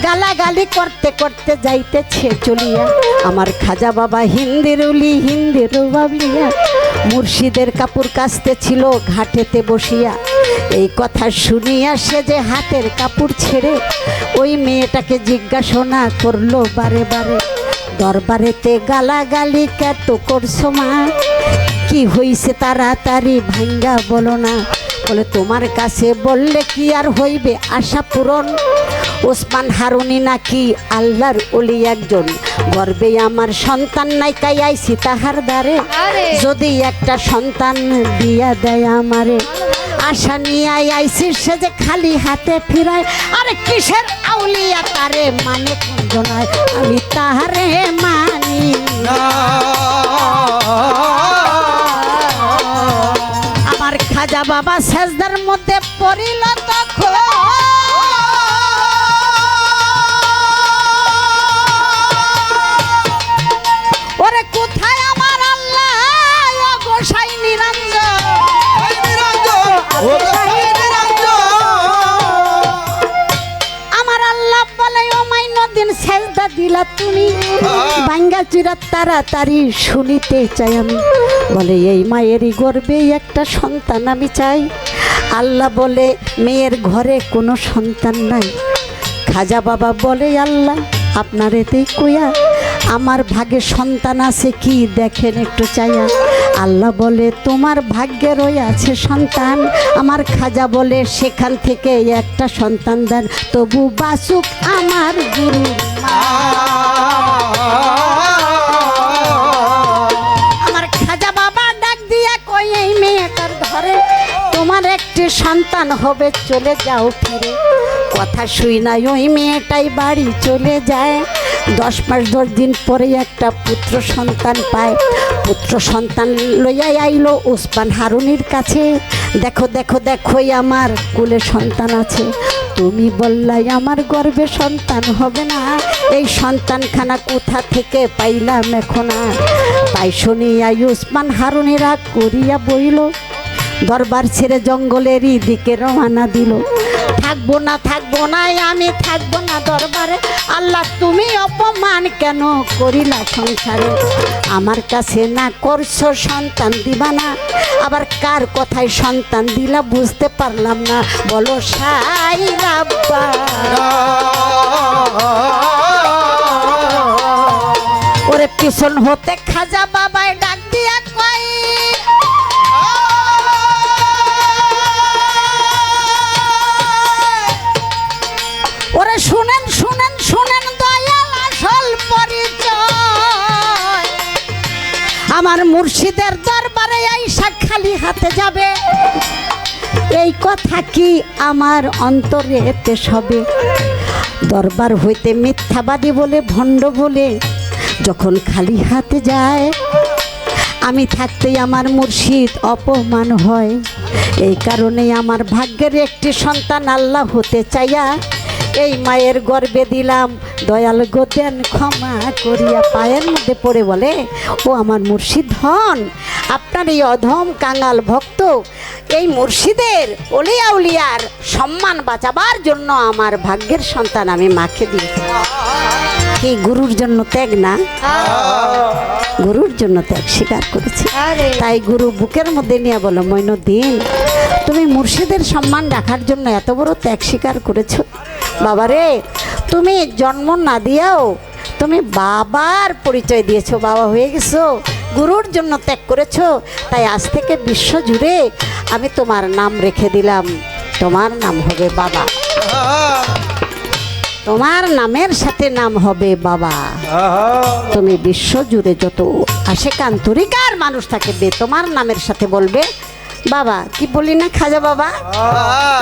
[SPEAKER 1] গালাগালি করতে করতে যাইতেছে চলিয়া। আমার খাজা বাবা হিন্দের উলি হিন্দের বাবলিয়া, মুর্শিদের কাপড় কাচতে ছিল ঘাটেতে বসিয়া। এই কথা শুনিয়া সে যে হাতের কাপড় ছেড়ে ওই মেয়েটাকে জিজ্ঞাসা করলো বারে বারে, দরবারেতে গালাগালি কেত করছো মা, কি হইছে তাড়াতাড়ি ভাঙ্গা বলো না। বলে তোমার কাছে বললে কি আর হইবে আশা পূরণ। ওসমান হারুনি নাকি আল্লাহর ওলি একজন, গর্বে আমার সন্তান নাই কাই আইছি তাহার দ্বারে,
[SPEAKER 2] আরে।
[SPEAKER 1] যদি একটা সন্তান দিয়া দেয় আমারে, আশা নিয়ে আইছি সে যে খালি হাতে ফিরায়। আরে কিসের আউলিয়া তারে মানে কুঞ্জনায়, আমি তাহারে মানি না। আমার খাজা বাবা সেজদার মধ্যে পড়িল তখন, ওরে কোথায় আমার আল্লাহ ও গোসাই নিরঞ্জন, আমার আল্লাহ বলে ও মাইনদিন সেজদা দিলা তুমি, বাঙ্গা চিরা তাড়াতাড়ি শুনিতে চাই আমি। বলে এই মায়েরই গর্বে একটা সন্তান আমি চাই। আল্লাহ বলে মেয়ের ঘরে কোনো সন্তান নাই। খাজা বাবা বলে আল্লাহ আপনার এতেই কইয়া আমার ভাগ্যে সন্তান আছে কি দেখেন একটু চাইয়া। আল্লাহ বলে তোমার ভাগ্যে রয়ে আছে সন্তান। আমার খাজা বলে সেখান থেকে একটা সন্তান দেন, তবু বাসুক আমার গুরু। আমার খাজা বাবা ডাক দিয়া কই এই মেয়েটার ধরে তোমার একটি সন্তান হবে, চলে যাও ফিরে। কথা শুই নাই ওই মেয়েটাই বাড়ি চলে যায়। 10 মাস 10 দিন পরে একটা পুত্র সন্তান পায়। পুত্র সন্তান লইয়া আইলো ওসমান হারুনির কাছে, দেখো দেখো দেখোই আমার কোলে সন্তান আছে, তুমি বললাই আমার গর্ভে সন্তান হবে না, এই সন্তানখানা কোথা থেকে পাইলাম এখন। তাই শুনিয়া ওসমান হারুনি রাগ করিয়া বইল, দরবার ছেড়ে জঙ্গলেরই দিকে রওনা দিল। থাকবো না আমি থাকবো না দরবারে, আল্লাহ তুমি অপমান কেন করিলা সংসারে। আমার কাছে না করছো সন্তান দিবা না, আবার কার কথায় সন্তান দিলা বুঝতে পারলাম না, বলো সাই রাব্বা। ওরে পিছন হতে খাজা বাবাই ডাক দিয়া কয়, ওরে শুনেন শুনেন শুনেন দয়াল আসল পরিচয়, আমার মুর্শিদের দরবারে আইসা খালি হাতে যাবে, এই কথা কি আমার অন্তরে পেশ হবে। দরবার হইতে মিথ্যাবাদী বলে ভণ্ড বলে যখন খালি হাতে যায়, আমি থাকতেই আমার মুর্শিদ অপমান হয়। এই কারণে আমার ভাগ্যের একটি সন্তান আল্লাহ হতে চাইয়া এই মায়ের গর্ভে দিলাম, দয়াল গো দেন ক্ষমা করিয়া। পায়ের মধ্যে পড়ে বলে ও আমার মুর্শিদ হন, আপনার এই অধম কাঙাল ভক্ত এই মুর্শিদের ওলিয়া উলিয়ার সম্মান বাঁচাবার জন্য আমার ভাগ্যের সন্তান আমি মাকে দিয়েছি। কি গুরুর জন্য ত্যাগ না, গুরুর জন্য ত্যাগ স্বীকার করেছি। তাই গুরু বুকের মধ্যে নিয়ে বলো মইনুদ্দিন তুমি মুর্শিদের সম্মান রাখার জন্য এত বড় ত্যাগ স্বীকার করেছো। বাবারে তুমি জন্ম না দিয়াও তুমি বাবার পরিচয় দিয়েছো, বাবা হয়ে গেছো, গুরুর জন্য ত্যাগ করেছো। তাই আজ থেকে বিশ্ব জুড়ে আমি তোমার নাম রেখে দিলাম, তোমার নাম হবে বাবা, তোমার নামের সাথে নাম হবে বাবা। তুমি বিশ্ব জুড়ে যত আশেকান তরিকার মানুষ থাকবে তোমার নামের সাথে বলবে বাবা। কি বলি না খাজা বাবা,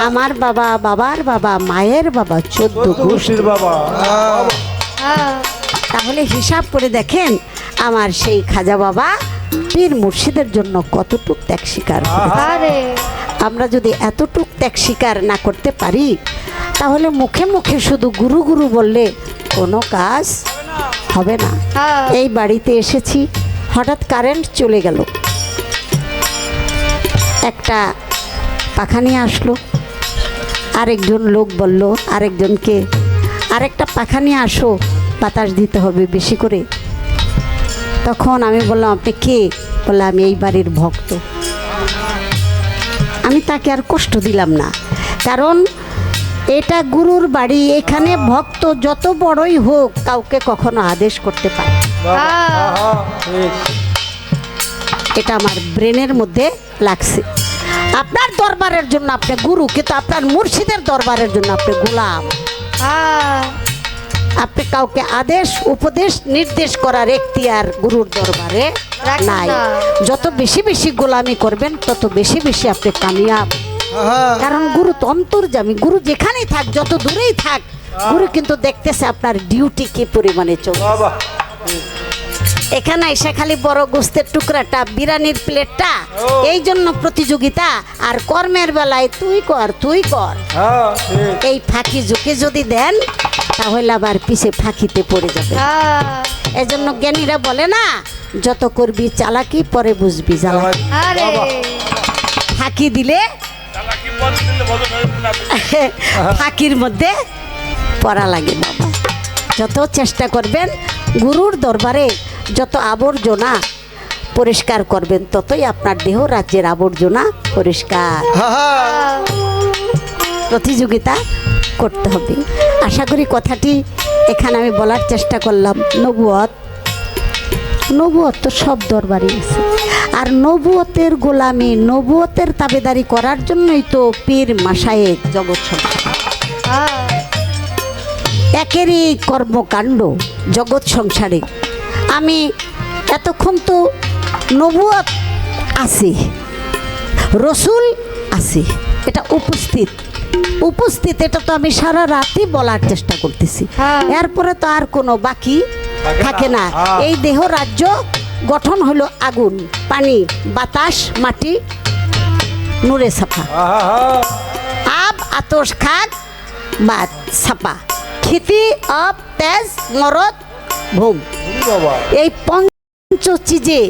[SPEAKER 1] আমার বাবা, বাবার বাবা, মায়ের বাবা, 14 গোষ্ঠীর বাবা। তাহলে হিসাব করে দেখেন আমার সেই খাজা বাবা পীর মুর্শিদের জন্য কতটুক ত্যাগ স্বীকার করেছে। আমরা যদি এতটুক ত্যাগ স্বীকার না করতে পারি তাহলে মুখে মুখে শুধু গুরু গুরু বললে কোনো কাজ হবে না। এই বাড়িতে এসেছি, হঠাৎ কারেন্ট চলে গেল, একটা পাখা নিয়ে আসলো, আরেকজন লোক বলল আরেকজনকে আরেকটা পাখা নিয়ে আসো, বাতাস দিতে হবে বেশি করে। তখন আমি বললাম আপনি কে? বললে আমি এই বাড়ির ভক্ত। আমি তাকে আর কষ্ট দিলাম না, কারণ এটা গুরুর বাড়ি, এখানে ভক্ত যত বড়ই হোক কাউকে কখনো আদেশ করতে পারে। এটা আমার ব্রেনের মধ্যে লাগছে। আপনার দরবারের জন্য আপনি গুরু, কিন্তু আপনার মুর্শিদের দরবারের জন্য আপনি গোলাম। আপনি কাউকে আদেশ উপদেশ নির্দেশ করার এখতিয়ার গুরুর দরবারে
[SPEAKER 2] রাখেন
[SPEAKER 1] নাই।
[SPEAKER 2] না।
[SPEAKER 1] যত বেশি বেশি গোলামি করবেন তত বেশি বেশি আপনি কামিয়াব। কারণ গুরু তো অন্তর্যামী, গুরু যেখানেই থাক, যত দূরেই থাক, গুরু কিন্তু দেখতেছে আপনার ডিউটি কি পরিমাণে চলছে। এখানে এসে খালি বড় গোস্তের টুকরাটা, বিরিয়ানির প্লেটটা, এই জন্য প্রতিযোগিতা। আর কর্মের বেলায় তুই কর তুই কর, এই ফাঁকি ঝুঁকে যদি দেন তাহলে আবার পিছে ফাঁকিতে পড়ে যাবে। এজন্য জ্ঞানীরা বলে না, যত করবি চালাকি পরে বুঝবি জ্বালাকি।
[SPEAKER 2] আরে
[SPEAKER 1] ফাঁকি দিলে ফাঁকির মধ্যে পড়া লাগে বাবা। যত চেষ্টা করবেন গুরুর দরবারে যত আবর্জনা পরিষ্কার করবেন, ততই আপনার দেহ রাজ্যের আবর্জনা পরিষ্কার। প্রতিযোগিতা করতে হবে। আশা করি কথাটি এখানে আমি বলার চেষ্টা করলাম। নবুয়ত, নবুয়ত তো সব দরবারই আছে, আর নবুয়তের গোলামি, নবুয়তের তাবেদারি করার জন্যই তো পীর মাশায়েখ জগৎ সংসার। একেরই কর্মকাণ্ড জগৎ সংসারে। আমি এতক্ষণ তো নবুয়ত আছে, রসুল আছে, এটা উপস্থিত উপস্থিত, এটা তো আমি সারা রাতই বলার চেষ্টা করতেছি। এরপরে তো আর কোনো বাকি থাকে না। এই দেহ রাজ্য গঠন হলো আগুন, পানি, বাতাস, মাটি, নূরে ছাপা, আব, আতস, খাক, বাত, ছাপা, খিতি, অব, তেজ, মরদ, ভূম। এই পঞ্চ চিজে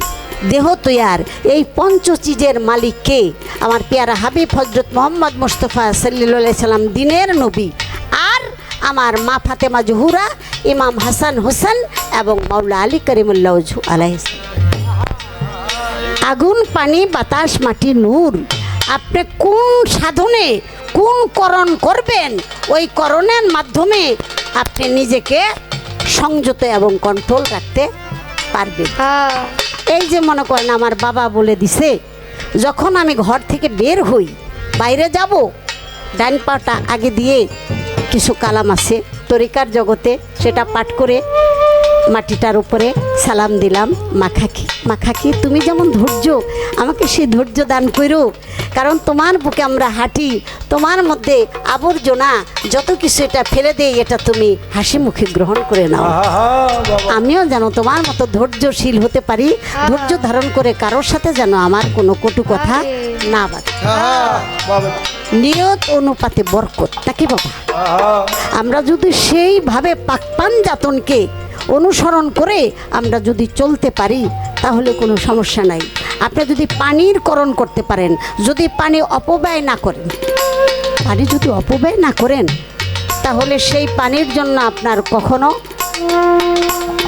[SPEAKER 1] দেহ তৈয়ার। এই পঞ্চ চিজের মালিক কে? আমার পেয়ারা হাবিব হজরত মোহাম্মদ মুস্তফা সাল্লাল্লাহু আলাইহি সাল্লাম, দিনের নবী। আর আমার মা ফাতেমা জহুরা, ইমাম হাসান হোসেন এবং মাওলা আলী করিমুল্লাহ ওয়াজহু আলাইহিস সালাম। আগুন, পানি, বাতাস, মাটি, নূর। আপনি কোন সাধনে কোন করণ করবেন, ওই করণের মাধ্যমে আপনি নিজেকে সংযত এবং কন্ট্রোল রাখতে পারবেন। এই যে মনে করেন আমার বাবা বলে দিছে, যখন আমি ঘর থেকে বের হই, বাইরে যাব, ডান পাটা আগে দিয়ে কিছু কালাম আছে তরিকার জগতে, সেটা পাঠ করে মাটিটার উপরে সালাম দিলাম। মাখাকি, মাখাকি তুমি যেমন ধৈর্য, আমাকে সেই ধৈর্য দান করো, কারণ তোমার বুকে আমরা হাঁটি, তোমার মধ্যে আবর্জনা যত কিছু এটা ফেলে দেই, এটা তুমি হাসি মুখে গ্রহণ করে নাও। আমিও যেন তোমার মতো ধৈর্যশীল হতে পারি, ধৈর্য ধারণ করে কারোর সাথে যেন আমার কোনো কটু কথা না বাধে। নিয়ত অনুপাতে বরকত, নাকি বাবা? আমরা যদি সেইভাবে পাকপান জাতনকে অনুসরণ করে আমরা যদি চলতে পারি, তাহলে কোনো সমস্যা নাই। আপনি যদি পানির করণ করতে পারেন, যদি পানি অপব্যয় না করেন, পানি যদি অপব্যয় না করেন, তাহলে সেই পানির জন্য আপনার কখনো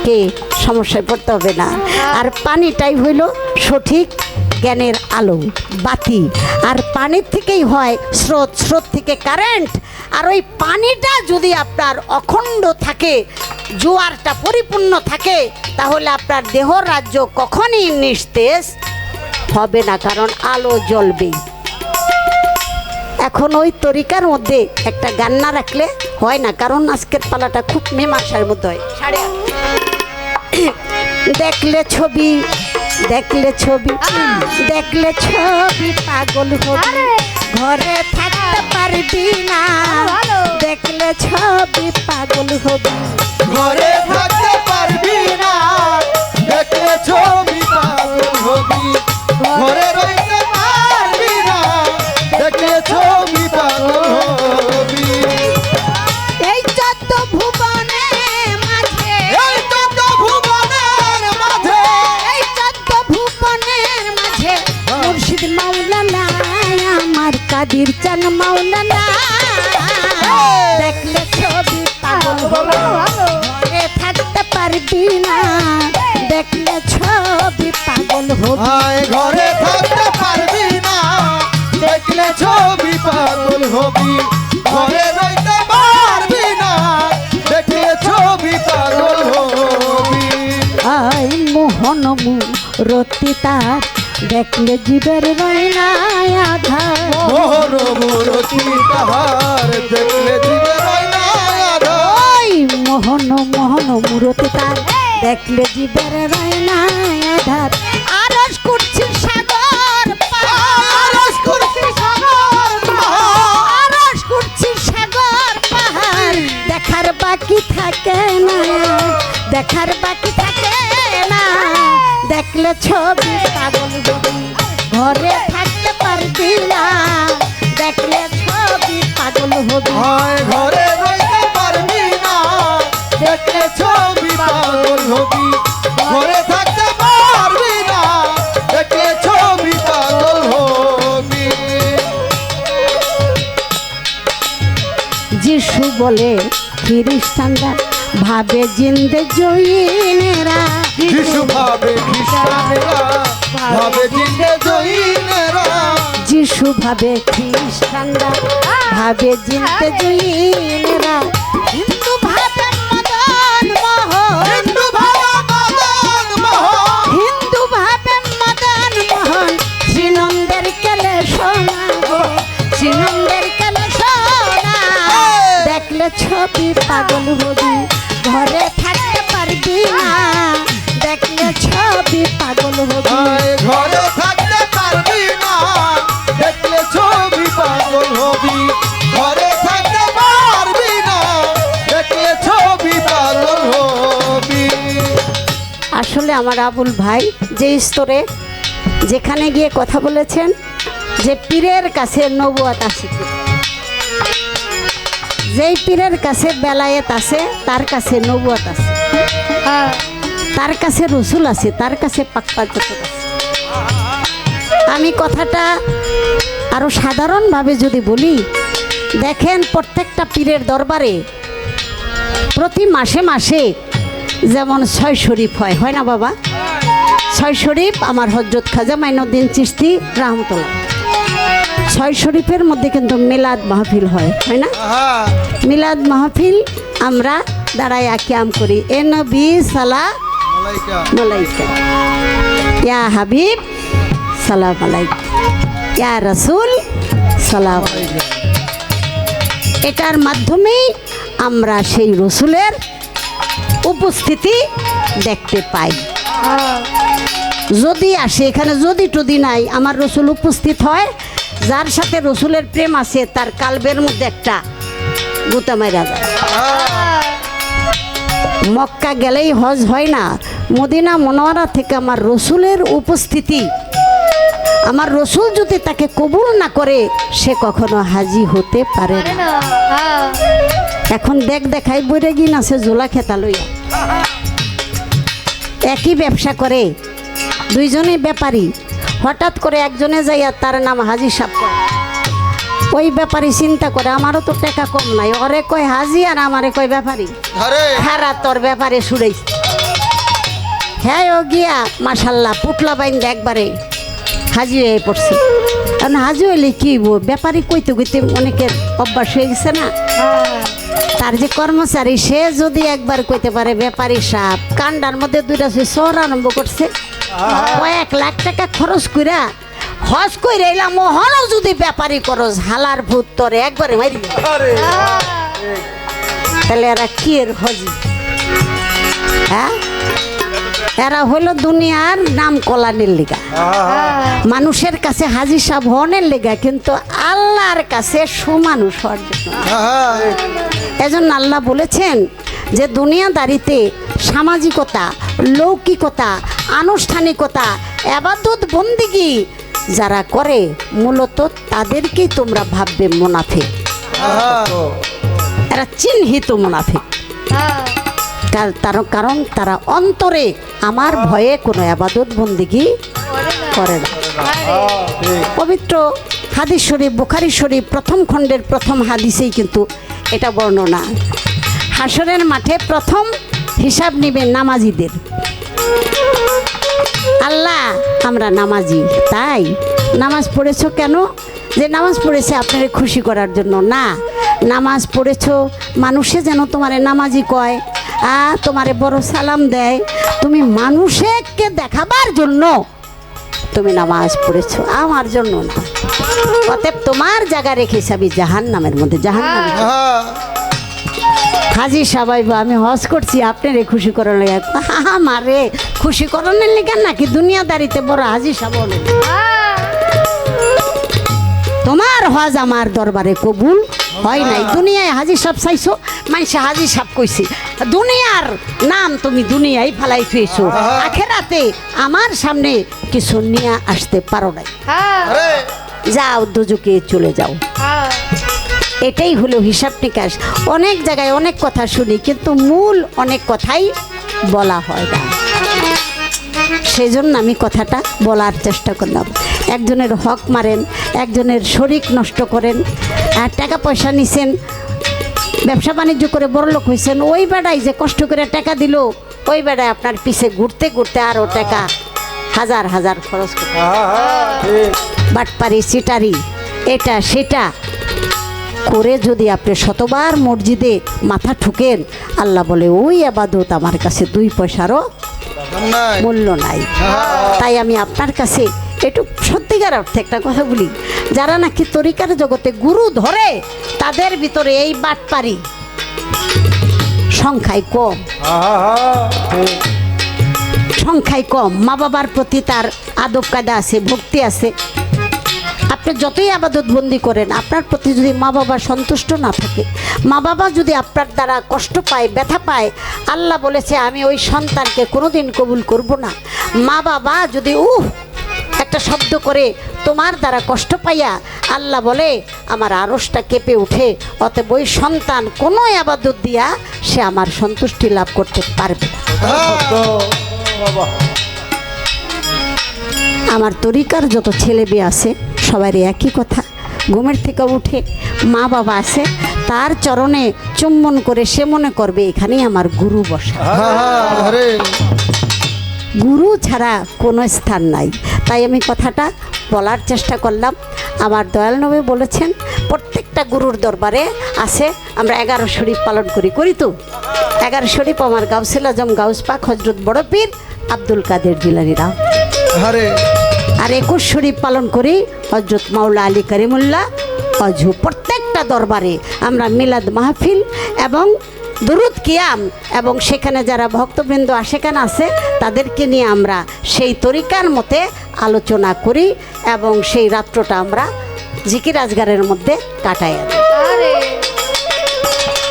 [SPEAKER 1] কে সমস্যায় পড়তে হবে না। আর পানিটাই হইল সঠিক জ্ঞানের আলো, বাতি। আর পানির থেকেই হয় স্রোত, স্রোত থেকে কারেন্ট। আর ওই পানিটা যদি আপনার অখণ্ড থাকে, জোয়ারটা পরিপূর্ণ থাকে, তাহলে আপনার দেহ রাজ্য কখনই নিস্তেজ হবে না, কারণ আলো জ্বলবেই। এখন ওই তরিকার মধ্যে একটা গান না রাখলে হয় না, কারণ আজকের পালাটা খুব মীমাংসার মধ্যে হয়। দেখলে ছবি, দেখলে ছবি, দেখলে ছবি পাগল হবি, ঘরে থাকতে পারবি না। দেখলে ছবি পাগল হবি,
[SPEAKER 3] ঘরে থাকতে পারবি না। দেখলে ছবি পাগল হবি, ঘরে রইতে পারবি না। দেখলে ছবি পাগল হবি।
[SPEAKER 1] এই চোদ্দ ভুবনের মাঝে,
[SPEAKER 3] এই চোদ্দ ভুবনের মাঝে,
[SPEAKER 1] এই চোদ্দ ভুবনের মাঝে মুর্শিদ মাওলানা, আমার কাদির চান মাওলানা। দেখলে ছবি পাগল হবি, ঘরে থাকতে পারবি না। দেখলে ছবি পাগল হবি,
[SPEAKER 3] আয় ঘরে থাকতে পারবি না। দেখলে ছবি পাগল হবি, ঘরে রইতে পারবি না। দেখলে ছবি পাগল হবি।
[SPEAKER 1] আই মোহন মূরতি তার দেখলে জীবের রয়নায় আধার
[SPEAKER 3] মোহন মূরতি তাহার দেখলে দিবে রয়না আধার।
[SPEAKER 1] ওই মোহন মোহন মূরতি তার দেখলে জীবের রয়নায় আধার আরজ করছি সাগর
[SPEAKER 3] আরজ করছি সাগর পাহাড়।
[SPEAKER 1] আরজ করছি সাগর পাহাড় দেখার বাকি থাকে না দেখার বাকি থাকে না দেখলে ছবি পাগল হবি ঘরে থাকতে পারবি না দেখলে ছবি পাগল হবি
[SPEAKER 3] হয় ঘরে রইতে পারবি না দেখলে ছবি পাগল হবি ঘরে থাকতে পারবি না দেখলে ছবি পাগল হবি।
[SPEAKER 1] যিশু বলে খ্রিস্টানরা ভাবে জিন্দে জয়ীনেরা
[SPEAKER 3] যিশু ভাবে খ্রিস্টানেরা ভাবে জিন্দে জৈনেরা
[SPEAKER 1] যিশু ভাবে খ্রিস্টানরা ভাবে জিন্দে জয়ীনেরা হিন্দু ভাবে মদন মোহন
[SPEAKER 3] হিন্দু ভাবা মদন মোহন
[SPEAKER 1] হিন্দু ভাবে মদন মোহন শ্রীনন্দের কেলে সোনা গো শ্রীনন্দের কেলে সোনা দেখলে ছবি পাগল হবি ঘরে থাকতে পারবি না দেখলে ছবি পাগল হবি
[SPEAKER 3] হয় ঘরে থাকতে পারবি না দেখলে ছবি পাগল হবি ঘরে থাকতে পারবি না দেখলে ছবি পাগল হবি।
[SPEAKER 1] আসলে আমার আবুল ভাই যে স্তরে যেখানে গিয়ে কথা বলেছেন যে পীরের কাছে নবুয়াত আছে যেই পীরের কাছে বেলায়েত আছে তার কাছে নবুয়াত আছে তার কাছে রসুল আছে তার কাছে পাকপাঞ্চত আছে আমি কথাটা আরো সাধারণভাবে যদি বলি দেখেন প্রত্যেকটা পীরের দরবারে প্রতি মাসে মাসে যেমন 6 শরীফ হয় হয় না বাবা 6 শরীফ আমার হযরত খাজা মাইনুদ্দিন চিশতি রাহমাতুল্লাহ 6 শরীফের মধ্যে কিন্তু মিলাদ মাহফিল হয় হয় না মিলাদ মাহফিল আমরা দাঁড়ায় কিয়াম করি এ নবী সালাম আলাইকা ইয়া হাবিব সালাম আলাইকা ইয়া রাসূল সালাম আলাইকা এটার মাধ্যমেই আমরা সেই রসুলের উপস্থিতি দেখতে পাই যদি আসে এখানে যদি টদি নাই আমার রসুল উপস্থিত হয় যার সাথে রসুলের প্রেম আছে তার কালবের মধ্যে একটা গুতা মাইরা যায় মক্কা গেলেই হজ হয় না মদিনা মনোয়ারা থেকে আমার রসুলের উপস্থিতি আমার রসুল যদি তাকে কবুল না করে সে কখনো হাজি হতে পারে না এখন দেখাই বইরে গিন আছে জোলা খেতা লইয়া একই ব্যবসা করে দুইজনেই ব্যাপারী হঠাৎ করে একজনে যাইয়া তার নাম হাজি সাহেব করে ওই ব্যাপারী চিন্তা করে আমারও তো টাকা কম নাই ওরে কয় হাজি আর আমারে কয় ব্যাপারী খারা তোর ব্যাপারে শুনেছি হ্যাঁ ও গিয়া মাশাল্লাহ পুটলা বাইন একবারে হাজি হয়ে পড়ছে কারণ হাজি হইলে কি ব্যাপারী কইতে কইতে অনেকের অভ্যাস হয়ে গেছে না তার যে কর্মচারী সে যদি একবার কইতে পারে ব্যাপারী সাহেব কান্ডার মধ্যে দুইটা চোর আরম্ভ করছে কয়েক লাখ টাকা খরচ কইরা হজ কইরা এলাম মোহনও যদি ব্যাপারী করস হালার ভূত তোরে একবারে মারি তাহলে এরা কি এর হজি হ্যাঁ এরা হইল দুনিয়ার নাম কলানের লিগা মানুষের কাছে হাজি সাহেব হনের লিগা কিন্তু আল্লাহর কাছে সুমানুষ হওয়ার জন্য এজন্য আল্লাহ বলেছেন যে দুনিয়াদারিতে সামাজিকতা লৌকিকতা আনুষ্ঠানিকতা ইবাদত বন্দিগি যারা করে মূলত তাদেরকেই তোমরা ভাববে মুনাফিক এরা চিহ্নিত মুনাফিক কারণ তারা অন্তরে আমার ভয়ে কোনো ইবাদত বন্দিগি করে না পবিত্র হাদিস শরীফ বুখারী শরীফ প্রথম খণ্ডের প্রথম হাদিসেই কিন্তু এটা বর্ণনা হাসরের মাঠে প্রথম হিসাব নেবেন নামাজিদের আল্লাহ আমরা নামাজি তাই নামাজ পড়েছো কেন যে নামাজ পড়েছে আপনার খুশি করার জন্য না নামাজ পড়েছো মানুষে যেন তোমারে নামাজি কয় তোমারে বড় সালাম দেয় তুমি মানুষকে দেখাবার জন্য তুমি নামাজ পড়েছো, আমার জন্য না। অতএব তোমার জায়গা রেখেছি আমি জাহান্নামের মধ্যে, জাহান্নামে।
[SPEAKER 3] হ্যাঁ
[SPEAKER 1] হাজি সাবাই আমি হজ করছি আপনারে খুশি করার লেগে। মারে খুশি করানোর লেগে নাকি দুনিয়াদারিতে বড় হাজি সাহেব হলেন? তোমার হজ আমার দরবারে কবুল হয় নাই। দুনিয়ায় হাজি সাহেব চাইছো, মানুষে হাজি সাহেব কইছি, দুনিয়ার নাম তুমি দুনিয়ায় ফালাই থুয়েছো, আখেরাতে আমার সামনে কিছু নিয়ে আসতে পারো নাই।
[SPEAKER 3] আরে
[SPEAKER 1] যাও দুজকে চলে যাও। এটাই হলো হিসাব নিকাশ। অনেক জায়গায় অনেক কথা শুনি, কিন্তু মূল অনেক কথাই বলা হয় না। সেজন্য আমি কথাটা বলার চেষ্টা করলাম। একজনের হক মারেন, একজনের শরীক নষ্ট করেন, আর টাকা পয়সা নিছেন, ব্যবসা বাণিজ্য করে বড়লোক হয়েছেন, ওই বেড়ায় যে কষ্ট করে টাকা দিল, ওই বেড়ায় আপনার পিছে ঘুরতে ঘুরতে আরও টাকা হাজার হাজার খরচ করে। বাটপারি সিটারি এটা সেটা করে যদি আপনি শতবার মসজিদে মাথা ঠুকেন, আল্লাহ বলে ওই আবাদত আমার কাছে 2 পয়সারও
[SPEAKER 3] নাই
[SPEAKER 1] মূল্য নাই। তাই আমি আপনার কাছে একটু সত্যিকার অর্থে একটা কথা বলি, যারা নাকি তরিকার জগতে গুরু ধরে তাদের ভিতরে এই বাটপারি সংখ্যায় কম, সংখ্যায় কম। মা বাবার প্রতি তার আদব কায়দা আছে, ভক্তি আছে। আপনি যতই আবাদত বন্দি করেন, আপনার প্রতি যদি মা বাবা সন্তুষ্ট না থাকে, মা বাবা যদি আপনার দ্বারা কষ্ট পায়, ব্যথা পায়, আল্লাহ বলেছে আমি ওই সন্তানকে কোনোদিন কবুল করব না। মা বাবা যদি একটা শব্দ করে তোমার দ্বারা কষ্ট পাইয়া, আল্লাহ বলে আমার আরশটা কেঁপে উঠে। অতএব ওই সন্তান কোনো আবাদত দিয়া সে আমার সন্তুষ্টি লাভ করতে পারবে না। আমার তরিকার যত ছেলে মেয়ে আছে সবারই একই কথা, ঘুমের থেকে উঠে মা বাবা আছে তার চরণে চুম্বন করে সে মনে করবে এখানেই আমার গুরু বসা।
[SPEAKER 3] আরে
[SPEAKER 1] গুরু ছাড়া কোনো স্থান নাই। তাই আমি কথাটা বলার চেষ্টা করলাম। আমার দয়াল নবী বলেছেন প্রত্যেকটা গুরুর দরবারে আছে। আমরা 11 শরীফ পালন করি তো। 11 শরীফ আমার গাউসুল আজম গাউস পাক হজরত বড় পীর আব্দুল কাদের জিলানী রাও।
[SPEAKER 3] আরে
[SPEAKER 1] আর 21 শরীফ পালন করি হজরত মাওলা আলী করিমুল্লাহ অজু। প্রত্যেকটা দরবারে আমরা মিলাদ মাহফিল এবং দুরুদ কিয়াম এবং সেখানে যারা ভক্তবৃন্দ আশেকান আছে তাদেরকে নিয়ে আমরা সেই তরিকার মতে আলোচনা করি এবং সেই রাত্রটা আমরা জিকির আজগারের মধ্যে কাটাই।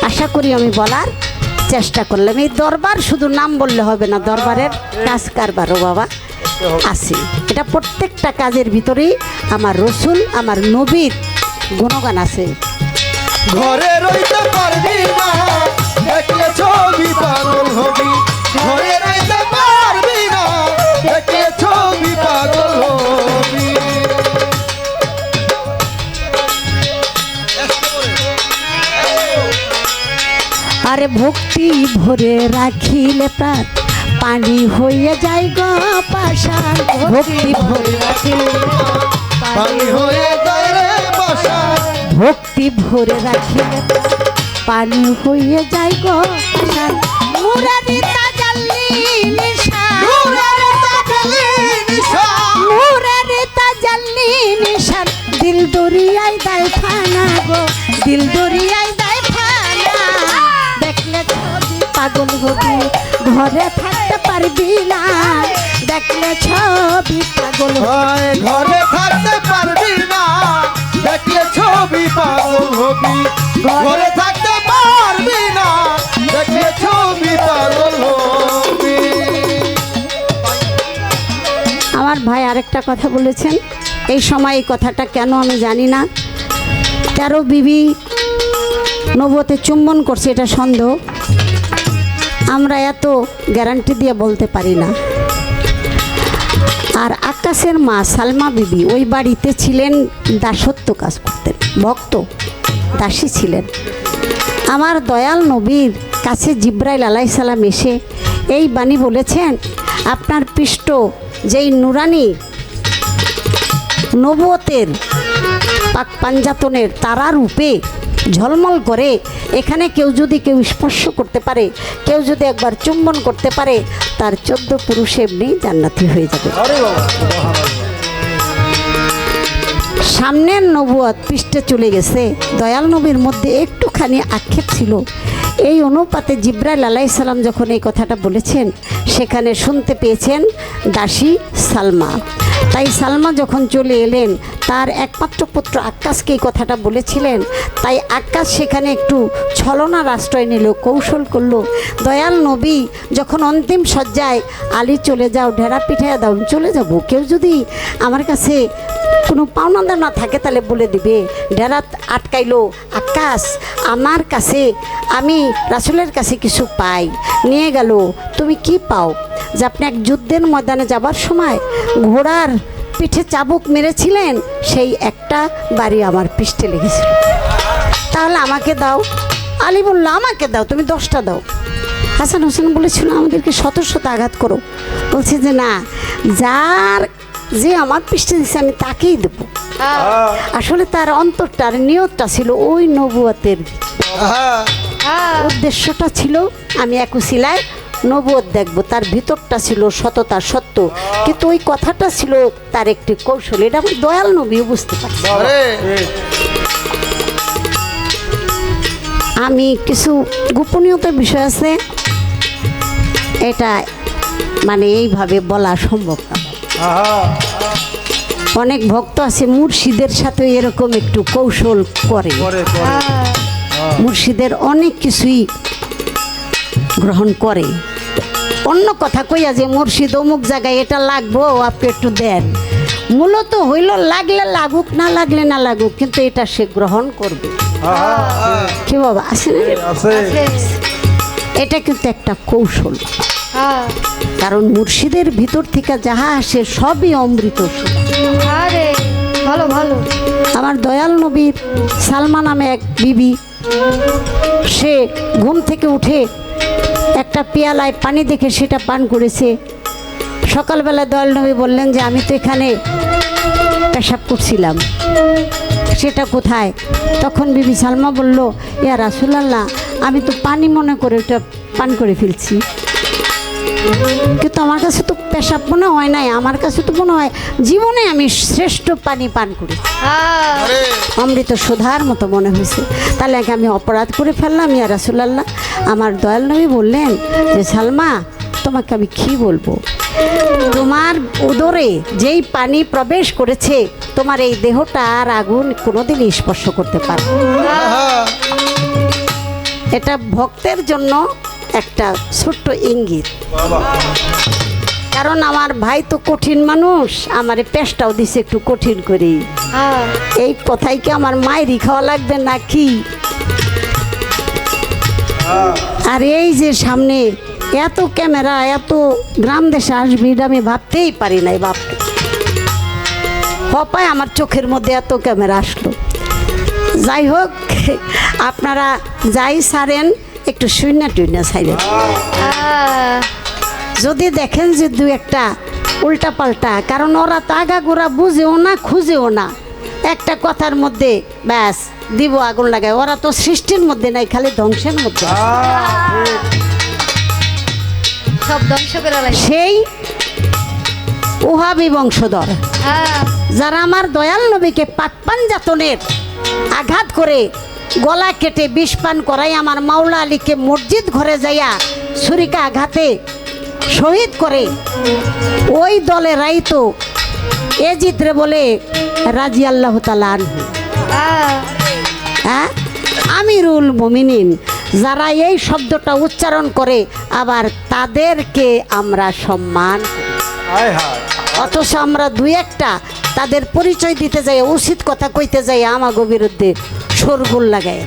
[SPEAKER 1] আশা করি আমি বলার চেষ্টা করলাম। এই দরবার শুধু নাম বললে হবে না, দরবারের কাজ কারবারও বাবা আছে। এটা প্রত্যেকটা কাজের ভিতরেই আমার রসুল আমার নবীর গুণগান আছে।
[SPEAKER 3] ঘরে রইতে পারবি না, দেখলে ছবি পাগল হবি। ঘরে রইতে পারবি না, দেখলে ছবি পাগল হবি।
[SPEAKER 1] আরে ভক্তি ভরে রাখিলে প্রাণ পানি হয়ে যায় গো পাশান। ভক্তি ভরে রাখিলে
[SPEAKER 3] পানি হয়ে যায় রে বাসা।
[SPEAKER 1] ভক্তি ভরে রাখিলে পানি হয়ে যায় গো পাশান। মুরারি তাজাল্লি নিশান,
[SPEAKER 3] নূরের তাজাল্লি নিশান,
[SPEAKER 1] মুরারি তাজাল্লি নিশান। দিল দরিয়ায় দেয় ফানা গো, দিল দরিয়ায় দেয় ফানা। দেখলে ছবি পাগল হবি, ঘরে থাকতে পারবি না। দেখলে ছবি পাগল হবি।
[SPEAKER 3] হায় ঘরে থাকতে পারবি না, দেখলে ছবি পাগল হবি। ঘরে থাকতে পারবি না, দেখলে ছবি পাগল হবি।
[SPEAKER 1] আমার ভাই আরেকটা কথা বলেছেন, এই সময় এই কথাটা কেন আমি জানি না। 13 বিবি নবুয়তে চুম্বন করছে, এটা সন্দেহ। আমরা এত গ্যারান্টি দিয়ে বলতে পারি না। আর আকাশের মা সালমা বিবি ওই বাড়িতে ছিলেন, দাসত্ব কাজ করতেন, ভক্ত দাসী ছিলেন। আমার দয়াল নবীর কাছে জিব্রাইল আলাইহিস সালাম এসে এই বাণী বলেছেন, আপনার পৃষ্ঠ যেই নুরানি নবুয়তের পাক পাঞ্জাতনের তারা রূপে ঝলমল করে, এখানে কেউ স্পর্শ করতে পারে, কেউ যদি একবার চুম্বন করতে পারে, তার 14 পুরুষ এমনি জান্নাতি হয়ে যাবে। সামনের নবুয়ত পৃষ্ঠে চলে গেছে, দয়াল নবীর মধ্যে একটুখানি আক্ষেপ ছিল। এই অনুপাতে জিব্রাইল আলাইহিস সালাম যখন এই কথাটা বলেছেন, সেখানে শুনতে পেয়েছেন দাসী সালমা। তাই সালমা যখন চলে এলেন, তার একমাত্র পুত্র আক্কাসকে এই কথাটা বলেছিলেন। তাই আক্কাস সেখানে একটু ছলনার আশ্রয় নিল, কৌশল করলো। দয়াল নবী যখন অন্তিম শয্যায়, আলী চলে যাও, ঢেরা পিঠাইয়া দাও, চলে যাব, কেউ যদি আমার কাছে কোনো পাওনাদার না থাকে তাহলে বলে দিবে। ঢেরা আটকাইলো, আক্কাস আমার কাছে, আমি রাসূলের কাছে কিছু পাই, নিয়ে গেল। তুমি কি পাও? যে আপনি এক যুদ্ধের ময়দানে যাবার সময় ঘোড়ার পিঠে চাবুক মেরেছিলেন, সেই একটা বাড়ি আমার পৃষ্ঠে লেগেছিল। তাহলে আমাকে দাও। আলী বলল, আমাকে দাও, তুমি 10টা দাও। হাসান হোসেন বলেছিল, আমাদেরকে শত শত আঘাত করো। বলছে যে না, যার যে আমার পৃষ্ঠে দিচ্ছে আমি তাকেই দেবো। আসলে তার অন্তরটার নিয়তটা ছিল ওই নবুয়তের, উদ্দেশ্যটা ছিল আমি একুশিলায় নবুয়ত দেখবো। তার ভিতরটা ছিল সততা, সত্য, কিন্তু ওই কথাটা ছিল তার একটি কৌশল। এটা আমার দয়াল নবীও বুঝতে পারছে। আমি কিছু গোপনীয়তার বিষয় আছে, এটা মানে এইভাবে বলা সম্ভব না। অনেক ভক্ত আছে মুর্শিদের সাথে এরকম একটু কৌশল করে, মুর্শিদের অনেক কিছুই গ্রহণ করে। অন্য কথা কইয়া যে মুর্শিদ অমুক জায়গায় এটা লাগবো, আপনি একটু দেন, মূলত হইল লাগলে লাগুক, না লাগলে না লাগুক, কিন্তু এটা সে গ্রহণ করবে। কি বাবা আছে না? এটা কিন্তু একটা কৌশল, কারণ মুর্শিদের ভিতর থেকে যাহা আসে সবই অমৃত।
[SPEAKER 2] ভালো ভালো।
[SPEAKER 1] আমার দয়াল নবীর সালমা নামে এক বিবি, সে ঘুম থেকে উঠে একটা পেয়ালায় পানি দেখে সেটা পান করেছে। সকালবেলা দয়াল নবী বললেন যে আমি তো এখানে পেশাব করছিলাম, সেটা কোথায়? তখন বিবি সালমা বলল, ইয়া রাসূলুল্লাহ, আমি তো পানি মনে করে ওটা পান করে ফেলছি, কিন্তু আমার কাছে তো পেশাব মনে হয় নাই, আমার কাছে তো মনে হয় জীবনে আমি শ্রেষ্ঠ পানি পান করেছি, অমৃত সুধার মতো মনে হয়েছে। তাহলে আমি অপরাধ করে ফেললাম ইয়া রাসূলুল্লাহ। আমার দয়াল নবী বললেন যে সালমা, তোমাকে আমি কি বলবো, তোমার উদরে যেই পানি প্রবেশ করেছে, তোমার এই দেহটা আর আগুন কোনোদিনই স্পর্শ করতে পারবে। এটা ভক্তের জন্য একটা ছোট্ট ইঙ্গিত, কারণ আমার ভাই তো কঠিন মানুষ, আমার পেশটাও দিছে একটু কঠিন করে। এই কথাই কি আমার মায়েরই খাওয়া লাগবে নাকি? আর এই যে সামনে এত ক্যামেরা, এত গ্রাম দেশে আসবে, এটা আমি ভাবতেই পারি নাই। বাপকে হপায় আমার চোখের মধ্যে এত ক্যামেরা আসলো। যাই হোক, আপনারা যাই সারেন একটু শূন্য টুইনা সাইলেন। যদি দেখেন যে দু একটা উল্টা পাল্টা, কারণ ওরা তো আগাগোড়া বুঝেও না, খুঁজেও না, একটা কথার মধ্যে ব্যাস দিব আগুন লাগায়। ওরা তো সৃষ্টির মধ্যে নাই, খালি ধ্বংসের মধ্যে।
[SPEAKER 2] সব ধ্বংস করে
[SPEAKER 1] সেই ওহাবি বংশধর যারা আমার দয়াল নবীকে পাকপাঞ্জাতনের আঘাত করে গলা কেটে বিষ পান করাই আমার মাওলা আলীকে মসজিদ ঘরে যাইয়া ছুরিকা আঘাতে শহীদ করে, ওই দলেরাই তো এজিত্রে বলে রাজি আল্লাহ তাআলা আনহু, হ্যাঁ, আমিরুল মুমিনিন। যারা এই শব্দটা উচ্চারণ করে আবার তাদেরকে আমরা সম্মান করি, অথচ আমরা দুই একটা তাদের পরিচয় দিতে যাই, উচিত কথা কইতে যাই, আমাগো বিরুদ্ধে শোরগোল লাগায়।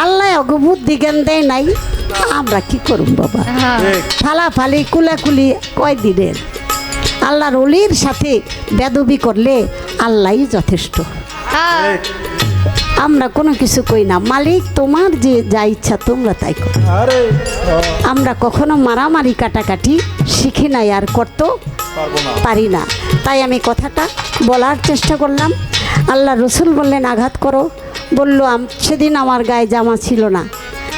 [SPEAKER 1] আল্লাহ বুদ্ধি জ্ঞান দেয় নাই, আমরা কি করব বাবা? ফালাফালি কুলাকুলি কয় দিনের। আল্লাহর ওলির সাথে বেদবি করলে আল্লাহই যথেষ্ট। আমরা কোনো কিছু কই না, মালিক তোমার যে যা ইচ্ছা তোমরা তাই করো। আমরা কখনো মারামারি কাটাকাটি শিখি নাই, আর করতেও পারি না। তাই আমি কথাটা বলার চেষ্টা করলাম। আল্লাহ রসুল বললেন আঘাত করো, বললো সেদিন আমার গায়ে জামা ছিল না,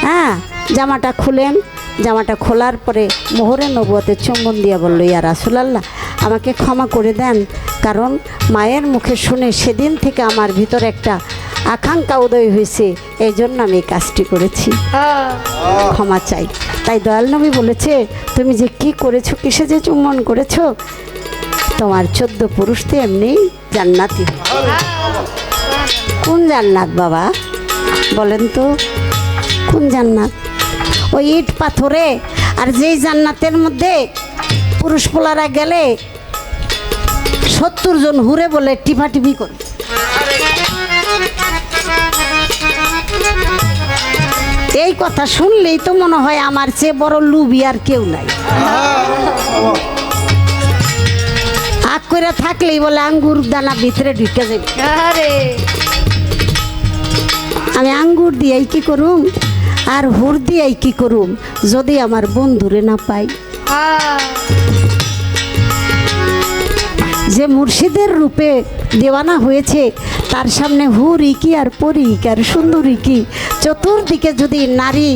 [SPEAKER 1] হ্যাঁ, জামাটা খুলেন। জামাটা খোলার পরে মোহরে নবুয়তে চুম্বন দিয়ে বলল, ইয়া রাসূলুল্লাহ, আমাকে ক্ষমা করে দেন, কারণ মায়ের মুখে শুনে সেদিন থেকে আমার ভিতরে একটা আকাঙ্ক্ষা উদয় হয়েছে, এই জন্য আমি এই কাজটি করেছি, ক্ষমা চাই। তাই দয়াল নবী বলেছে, তুমি যে কি করেছো, কিসে যে চুম্বন করেছো, তোমার 14 পুরুষ তো এমনি জান্নাতি হবে। কোন জান্নাত বাবা বলেন তো, কোন জান্নাত? ওই ইট পাথরে, আর যেই জান্নাতের মধ্যে পুরুষ পোলারা গেলে 70 জন হুরে বলে টিপাটিপি করে। এই কথা শুনলেই তো মনে হয় আমার চেয়ে বড় লুবি আর কেউ নাই। আগ করে থাকলেই বলে আঙ্গুর দানা ভিতরে ঢুকে যাবে। আমি আঙ্গুর দিয়েই কি করুম আর হুর দিয়েই কি করুম যদি আমার বন্ধুরে না পাই। যে মুর্শিদের রূপে দেওয়ানা হয়েছে তার সামনে হুরি কি আর পরি কি আর সুন্দরী কি, চতুর্দিকে যদি নারী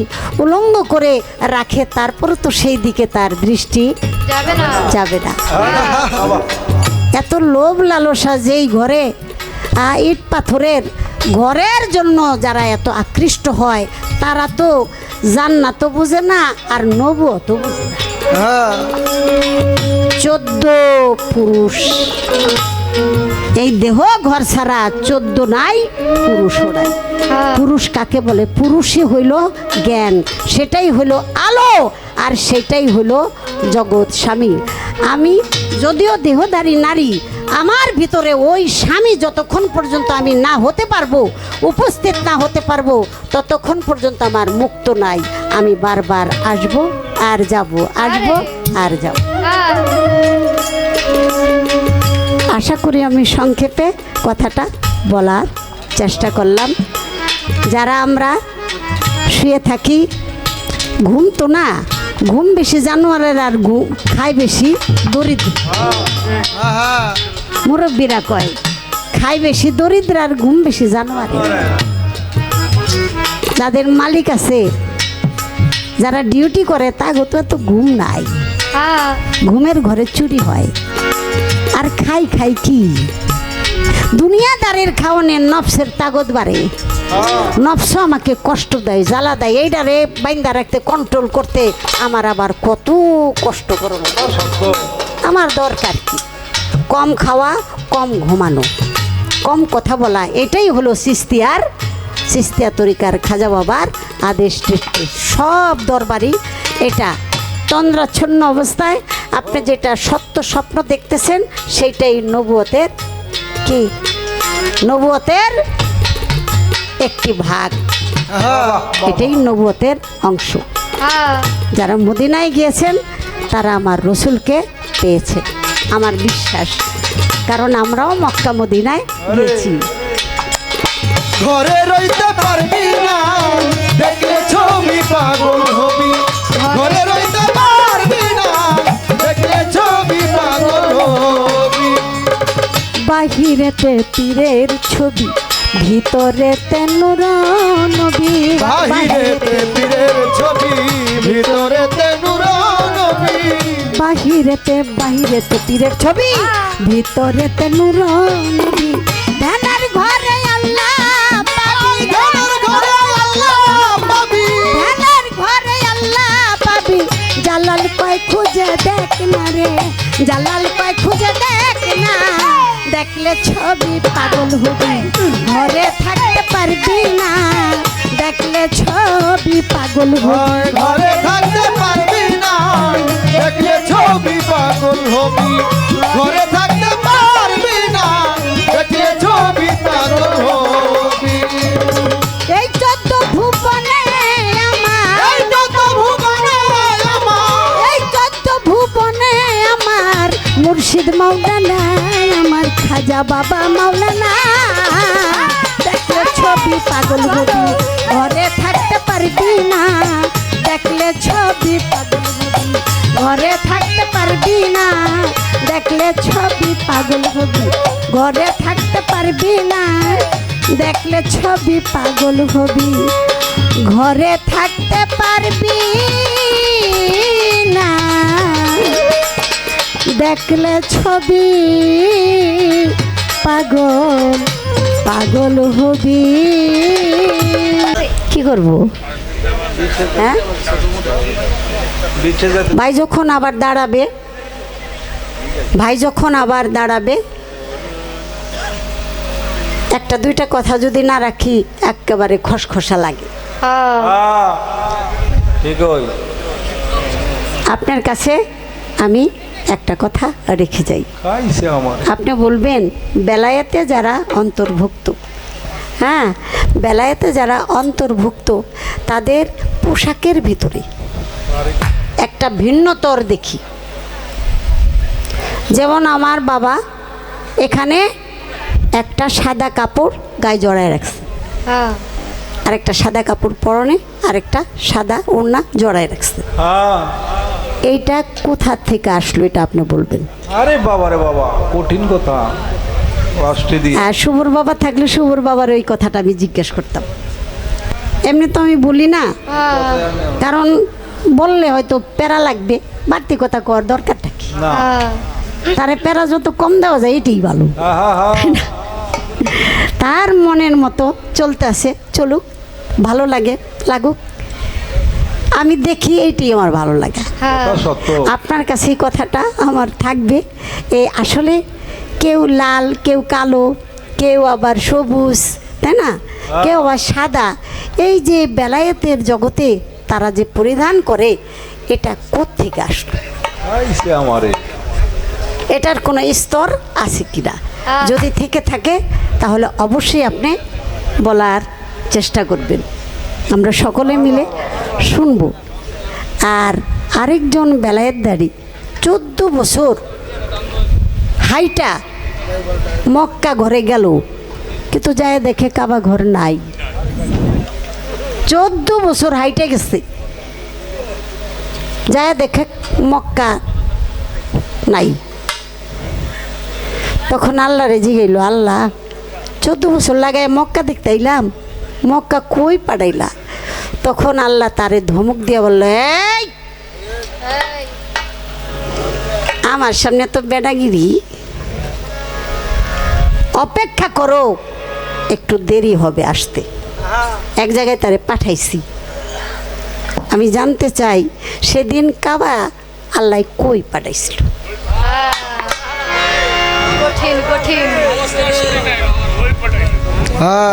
[SPEAKER 1] উলঙ্গ করে রাখে তারপর তো সেই দিকে তার দৃষ্টি যাবে না। এত লোভ লালসা যেই ঘরে ইট পাথরের ঘরের জন্য যারা এত আকৃষ্ট হয়, তারা তো জান্নাত বুঝে না আর নবুয়ত বুঝে না। 14 পুরুষ, এই দেহ ঘর ছাড়া 14 নাই, পুরুষও নাই। পুরুষ কাকে বলে? পুরুষই হইল জ্ঞান, সেটাই হইল আলো, আর সেটাই হইল জগৎ স্বামী। আমি যদিও দেহধারী নারী, আমার ভিতরে ওই স্বামী যতক্ষণ পর্যন্ত আমি না হতে পারবো, উপস্থিত না হতে পারবো, ততক্ষণ পর্যন্ত আমার মুক্ত নাই। আমি বারবার আসব আর যাব, আসব আর যাব। আশা করি আমি সংক্ষেপে কথাটা বলার চেষ্টা করলাম। যারা আমরা শুয়ে থাকি, ঘুম তো না, ঘুম বেশি জানোয়ারের আর ঘুম খায় বেশি দরিদ্র। মুরব্বীরা কয় খায় বেশি দরিদ্র আর ঘুম বেশি জানোয়ারের। যাদের মালিক আছে, যারা ডিউটি করে, তাগো তো এত ঘুম নাই, ঘুমের ঘরে চুরি হয়। আর খাই খাই কি দুনিয়াদারের খাওয়ানে নফসের তাগত বাড়ে, নফস আমাকে কষ্ট দেয়, জ্বালা দেয়, এইটারে বাইন্দা রাখতে, কন্ট্রোল করতে আমার আবার কত কষ্ট করব। আমার দরকার কি? কম খাওয়া, কম ঘুমানো, কম কথা বলা, এটাই হলো চিস্তিয়া তরিকার খাজা বাবার আদেশ। সব দরবারই এটা তন্দ্রাচ্ছন্ন অবস্থায় আপনি যেটা সত্য স্বপ্ন দেখতেছেন, সেইটাই নবুয়তের কি, নবুয়তের একটি ভাগ, এটাই নবুয়তের অংশ। যারা মদিনায় গিয়েছেন তারা আমার রসুলকে পেয়েছে, আমার বিশ্বাস, কারণ আমরাও মক্কা মদিনায় গিয়েছি।
[SPEAKER 3] ঘরে রইতে পারবি না, দেখলে ছবি পাগল হবি। ঘরে রইতে পারবি না, দেখলে ছবি পাগল হবি।
[SPEAKER 1] বাহিরেতে পীরের ছবি, ভিতরেতে নূর নবী।
[SPEAKER 3] বাহিরেতে পীরের ছবি, ভিতরেতে নূর নবী।
[SPEAKER 1] বাহিরেতে পীরের ছবি, ভিতরেতে নূর নবী। ধ্যানের ঘরে আল্লাহ পাবি,
[SPEAKER 3] ধ্যানের ঘরে আল্লাহ পাবি,
[SPEAKER 1] ধ্যানের ঘরে আল্লাহ পাবি। জালাল কয় খুঁজে দেখ না রে, জালাল কয় খুঁজে দেখ না, দেখলে ছবি পাগল হবি, ঘরে থাকতে পারবি না, দেখলে ছবি পাগল হবি।
[SPEAKER 3] ঘরে থাকতে পারবি না, দেখলে ছবি পাগল হবি। ঘরে থাকতে পারবি না, দেখলে ছবি পাগল হবি।
[SPEAKER 1] এই 14 ভুবনে আমার,
[SPEAKER 3] এই যত ভুবনে আমার,
[SPEAKER 1] এই 14 ভুবনে আমার মুর্শিদ মাওলানা, আমার খাজা বাবা মাওলানা, দেখলে ছবি পাগল হবি, ঘরে থাকতে পারবি না, দেখলে ছবি পাগল হবি, ঘরে থাকতে পারবি না, দেখলে ছবি পাগল হবি, ঘরে থাকতে পারবি না, দেখলে ছবি পাগল হবি, ঘরে থাকতে পারবি না, দেখলে ছবি পাগল পাগল হবি। কি করব? হ্যাঁ, ভাই যখন আবার দাঁড়াবে, ভাই যখন আবার দাঁড়াবে, একটা দুইটা কথা যদি না রাখি একেবারে খসখসা লাগে। আপনার কাছে আমি একটা কথা রেখে যাই, আপনি বলবেন বেলায়েতে যারা অন্তর্ভুক্ত, হ্যাঁ বেলায়েতে যারা অন্তর্ভুক্ত তাদের পোশাকের ভিতরে একটা ভিন্নতর দেখি। যেমন আমার বাবা এখানে একটা সাদা কাপড় গায়ে জড়ায় রাখছে, আরেকটা সাদা কাপড় পরনে, আরেকটা সাদা ওড়না জড়ায় রাখছে। এইটা কোথা থেকে আসলো এটা আপনি বলবেন।
[SPEAKER 3] আরে বাবা রে বাবা, কঠিন কথা।
[SPEAKER 1] শুভর বাবা থাকলে শুভর বাবার ওই কথাটা আমি জিজ্ঞেস করতাম। এমনি তো আমি বলি না, কারণ বললে হয়তো প্যারা লাগবে, বাড়তি কথা কর দরকারটা কি? তারে প্যারা যত কম দেওয়া যায় এটাই ভালো। তার মনের মতো চলতে আছে, চলুক, ভালো লাগে লাগুক, আমি দেখি এইটাই আমার ভালো লাগে। আপনার কাছে এই কথাটা আমার থাকবে। এই আসলে কেউ লাল, কেউ কালো, কেউ আবার সবুজ, তাই না, কেউ আবার সাদা। এই যে বেলায়েতের জগতে তারা যে পরিধান করে এটা কোত্থেকে আসলো, এটার কোনো স্তর আছে কিনা? যদি থেকে থাকে তাহলে অবশ্যই আপনি বলার চেষ্টা করবেন, আমরা সকলে মিলে শুনবো। আর আরেকজন বেলায়েতদারি 14 বছর হাইটা মক্কা ঘরে গেল, কিন্তু যায় দেখে কাবা ঘর নাই। 14 বছর হাইটে গেছে, যায় দেখে মক্কা নাই। তখন আল্লাহরে জিগাইল, আল্লাহ 14 বছর লাগাই মক্কা দেখতে আইলাম, মক্কা কই পাঠাইলা? তখন আল্লাহ তারে ধমক দিয়ে বলল, এই আমার সামনে তো বেডাগিরি, অপেক্ষা করো, একটু দেরি হবে আসতে। এক জায়গায় তারে পাঠাইছি। আমি জানতে চাই সেদিন কাবা আল্লাহ কই পাঠাইছিল?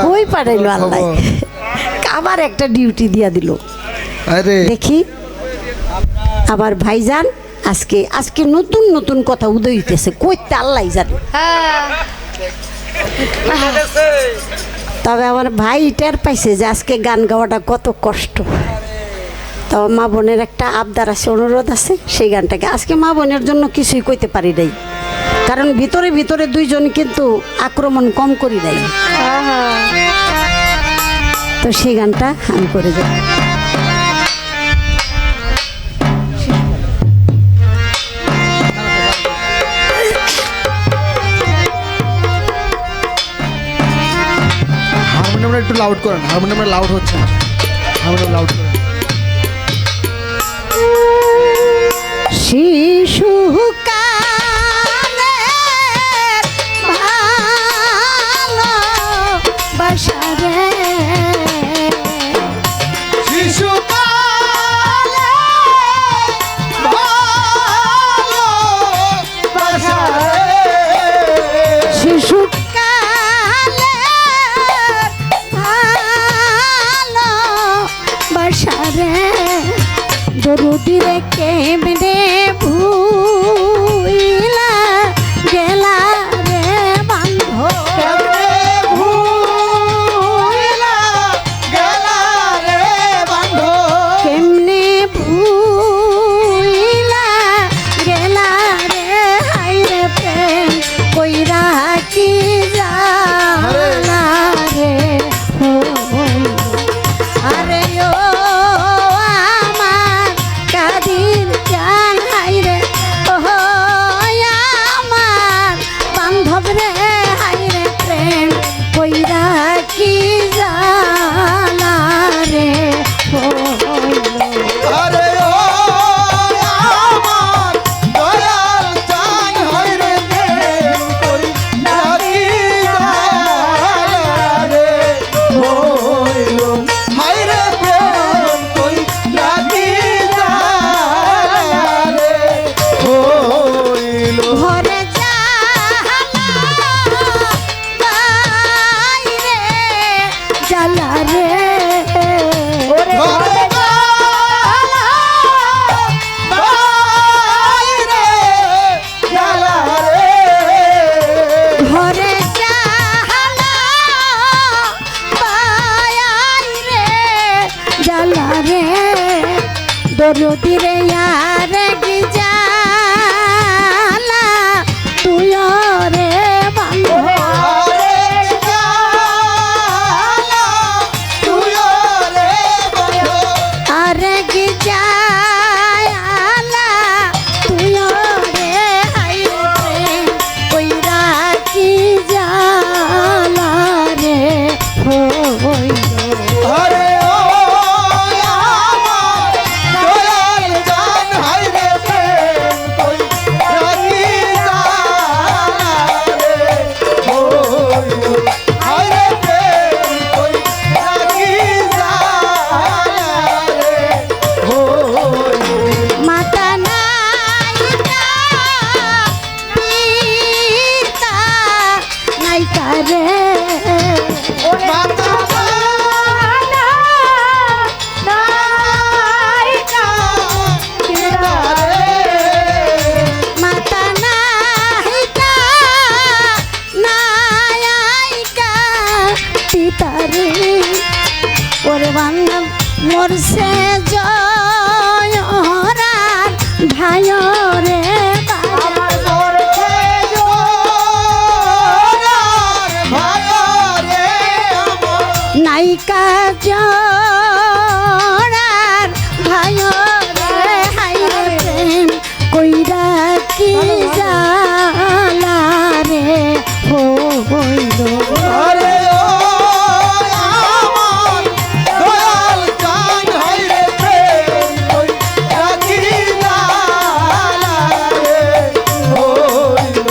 [SPEAKER 1] কই পাঠাইলো আল্লাহ? আবার একটা ডিউটি দিয়া দিল। দেখি আবার ভাইজান আজকে আজকে নতুন নতুন কথা উদয় হইতেছে, কইতে আল্লাহ জানে। তবে আমার ভাই টের পাইছে যে আজকে গান গাওয়াটা কত কষ্ট। তবে মা বোনের একটা আবদার আছে, অনুরোধ আছে, সেই গানটাকে আজকে মা বোনের জন্য কিছুই কইতে পারি নাই, কারণ ভিতরে ভিতরে দুইজন কিন্তু আক্রমণ কম করি নাই। তো সেই গানটা আমি করে যাই।
[SPEAKER 3] হারমোনিয়ামটা একটু লাউড করেন, হারমোনিয়ামটা লাউড হচ্ছে না, হারমোনিয়াম লাউড করেন।
[SPEAKER 1] শিশু দরুদিরে কেমনে ভুইলা গেলা রে বান্ধব, কেমনে ভুইলা গেলা রে হাইরে প্রেম কইরা কি জানা রে আরে ও আমার কাদির জান দরদিরে ইয়ারে কি জালা তুই রে বন্ধু
[SPEAKER 3] আরে জালা তুই রে বন্ধু
[SPEAKER 1] আরে কি জালা তুই রে হাই প্রেম কইরা কি জালা রে হইল
[SPEAKER 3] আরে ও আমার দয়াল জান হাই রে প্রেম কই রাখি জালা রে হইল হাই রে প্রেম কই রাখি জালা রে হইল
[SPEAKER 1] মাতা নাইকা পিতা নাইকা রে
[SPEAKER 3] মাতা
[SPEAKER 1] মাতা নাইকা নাইকা পিতা রে ওরে বান্ধব মরছে জয়রার ভাই রে বাবা নাইকা জড়ার ভাই রে হাই রে প্রেম কইরা কি জালা রে হইল
[SPEAKER 3] আরে ও আমার দয়াল জান হাই রে প্রেম কই রাখি জালা রে হইল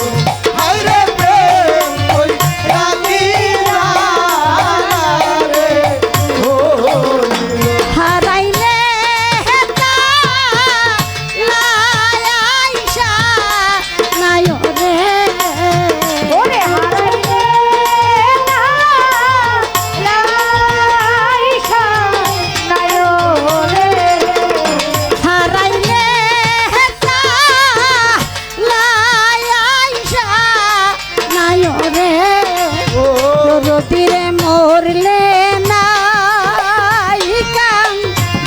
[SPEAKER 3] হাই রে প্রেম কই রাখি জালা রে হইল
[SPEAKER 1] হারাইলে হেতা লায়াইশা নাই রে ওরে হারাইলে না লায়াইশা নাই রে হারাইলে হেতা লায়াইশা নাই রে রতিরে মরলে নাই কাম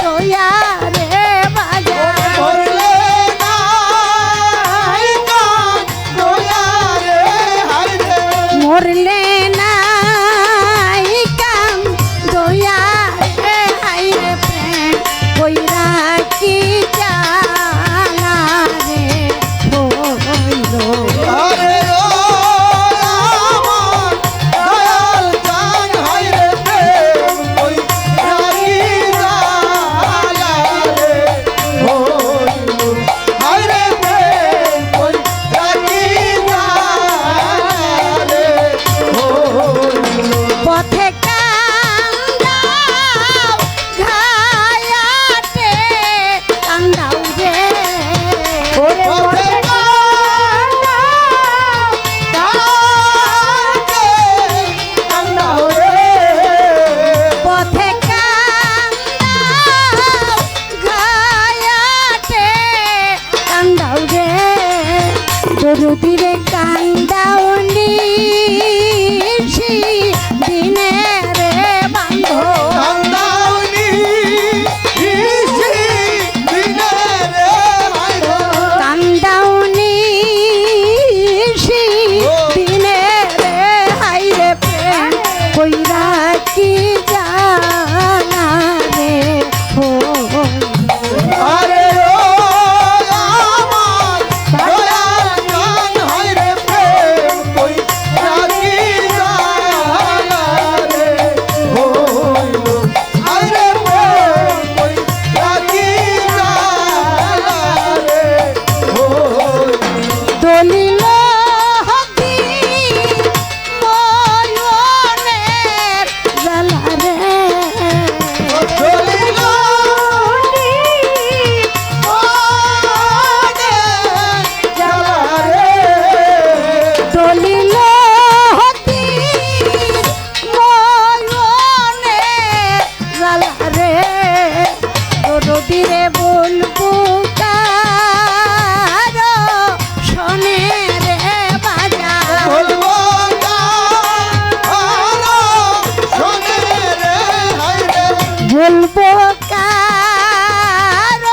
[SPEAKER 1] দয়া রে বাজা
[SPEAKER 3] করলে নাই কান দয়া রে হাই রে
[SPEAKER 1] মরলে নাই কাম দয়া রে হাই রে প্রেম কইরা কি জালা রে হইল
[SPEAKER 3] আরে ও আমার দয়াল জান হাই রে প্রেম কই রাখি জালা রে হইল হাই রে প্রেম কই রাখি জালা রে হইল
[SPEAKER 1] পথে কান্দাও ঘায়াতে কান্দাও রে
[SPEAKER 3] পথে কান্দাও রে
[SPEAKER 1] পথে কান্দাও ঘায়াতে কান্দাও রে দরদিরে কান্দাও নিশি দিনে রে বান্ধব
[SPEAKER 3] কান্দাওনি ইসি দিনে রে হাই রে
[SPEAKER 1] কান্দাও নিশি দিনে রে হাই রে প্রেম কইরা কি জানা রে
[SPEAKER 3] আরে ও আমার দয়াল জান হাই রে প্রেম কই রাখি জালা রে হইল হাই রে প্রেম কই রাখি জালা রে হইল
[SPEAKER 1] দলিল হকি ময়নের জালা রে
[SPEAKER 3] চলিল ওরে জালা রে
[SPEAKER 1] দলিল হকি ময়নের জালা রে দরদিরে বলবো কার শোনে রে বাজা
[SPEAKER 3] বলবো আরো শোনে রে হাই রে
[SPEAKER 1] বলবো কার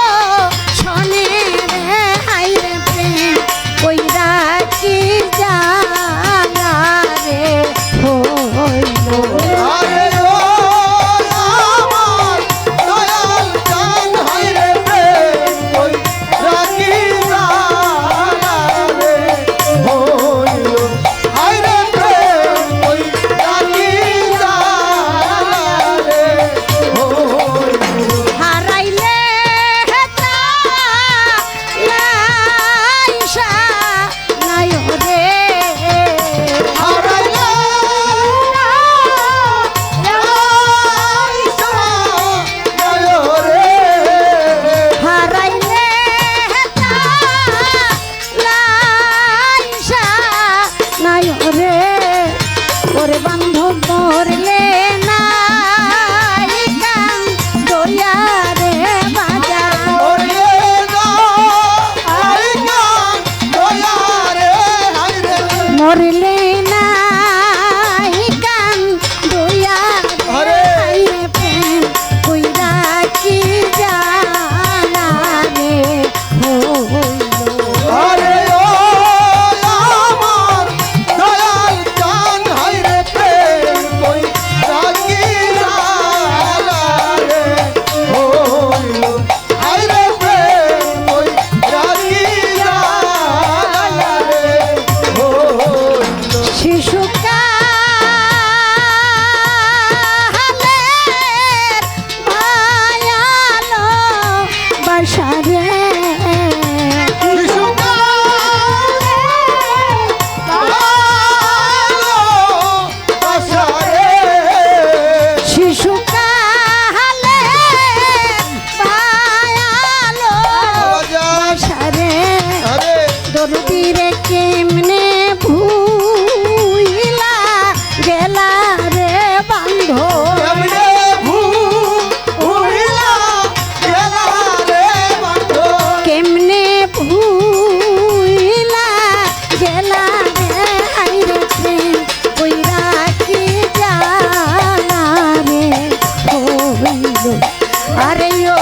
[SPEAKER 1] আরে ও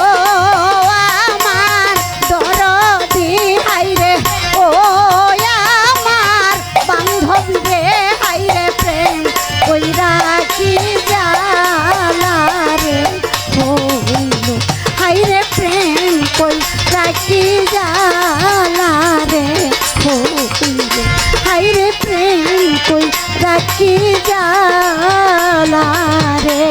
[SPEAKER 1] আমার দরদি হাইরে ও আমার বান্ধবী রে হাইরে প্রেম কইরা কি জালা রে হইল হাইরে প্রেম কইরা কি জালা রে হইল হাইরে প্রেম কইরা কি জালা রে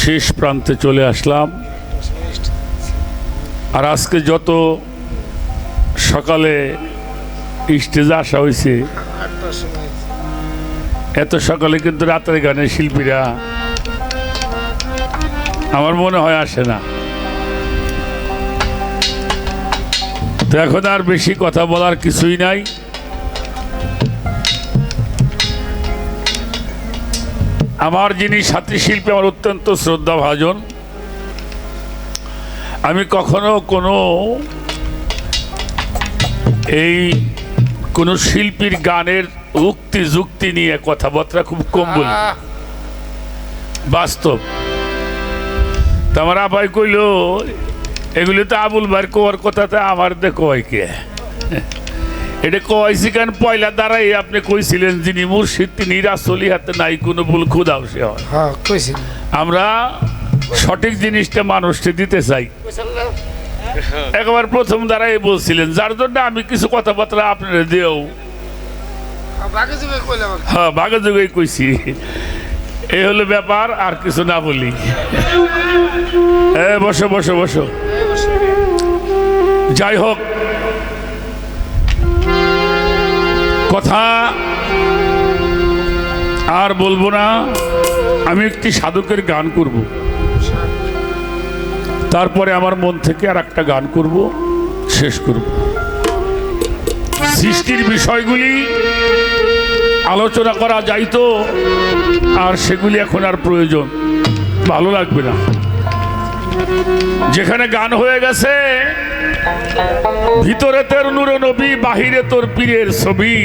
[SPEAKER 4] শেষ প্রান্তে চলে আসলাম। আর আজকে যত সকালে স্টেজে আসা হয়েছে, এত সকালে কিন্তু রাতের গানের শিল্পীরা আমার মনে হয় আসে না। তো এখন আর বেশি কথা বলার কিছুই নাই। আমার যিনি সাথী শিল্পী আমার অত্যন্ত শ্রদ্ধাভাজন, আমি কখনো কোনো শিল্পীর গানের উক্তি যুক্তি নিয়ে কথাবার্তা খুব কম বলি, বাস্তব। তো আমার আপাই কইল এগুলি তো আবুল ভাইয়ের কোয়ার কথাতে আমার দেখো কে এটা কয়েছি কেন পয়লা দ্বারাই আপনি কইছিলেন যিনি মুর্শিদ তিনি রাসূলি হাতে নাই কোনো ভুল খুদাও সে হয়। আমরা সঠিক জিনিসটা মানুষকে দিতে চাই। একবার প্রথম দ্বারাই বলছিলেন, যার জন্য আমি কিছু কথাবার্তা আপনারা দেও হ্যাঁ বাঘে যুগে কইছি। এই হলো ব্যাপার, আর কিছু না বলি। বসো বসো বসো। যাই হোক, কথা আর বলবো না। আমি একটি সাধকের গান করব, তারপরে আমার মন থেকে আর একটা গান করব, শেষ করব। সৃষ্টির বিষয়গুলি আলোচনা করা যাইতো, আর সেগুলি এখন আর প্রয়োজন ভালো লাগবে না। যেখানে গান হয়ে গেছে, ভিতরে তোর নূরে নবী, বাহিরে তোর পীরের ছবি,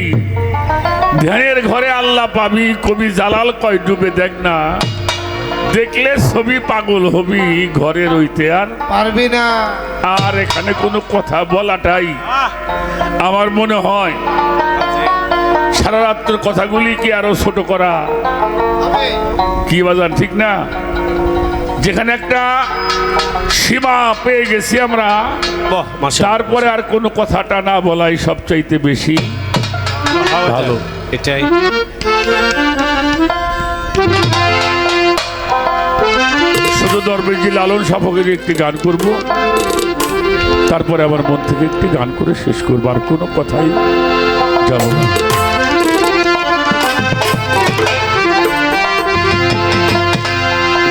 [SPEAKER 4] ধ্যানের ঘরে আল্লাহ পাবি, কবি জালাল কয় ডুবে দেখ না, দেখলে ছবি পাগল হবি, ঘরে রইতে আর
[SPEAKER 3] পারবি না।
[SPEAKER 4] আর এখানে কোনো কথা বলাটাই আমার মনে হয় সারা রাত্রের কথাগুলি কি আরো ছোট করা কি বাজার, ঠিক না? যেখানে একটা সীমা পেয়ে গেছি আমরা, তারপরে আর কোনো কথাটা না বলাই সবচাইতে বেশি ভালো।
[SPEAKER 5] এটাই
[SPEAKER 4] শুধু দরবেশজি লালন সাফকের একটি গান করব, তারপরে আমার মন থেকে একটি গান করে শেষ করবো, আর কোনো কথাই যাব না।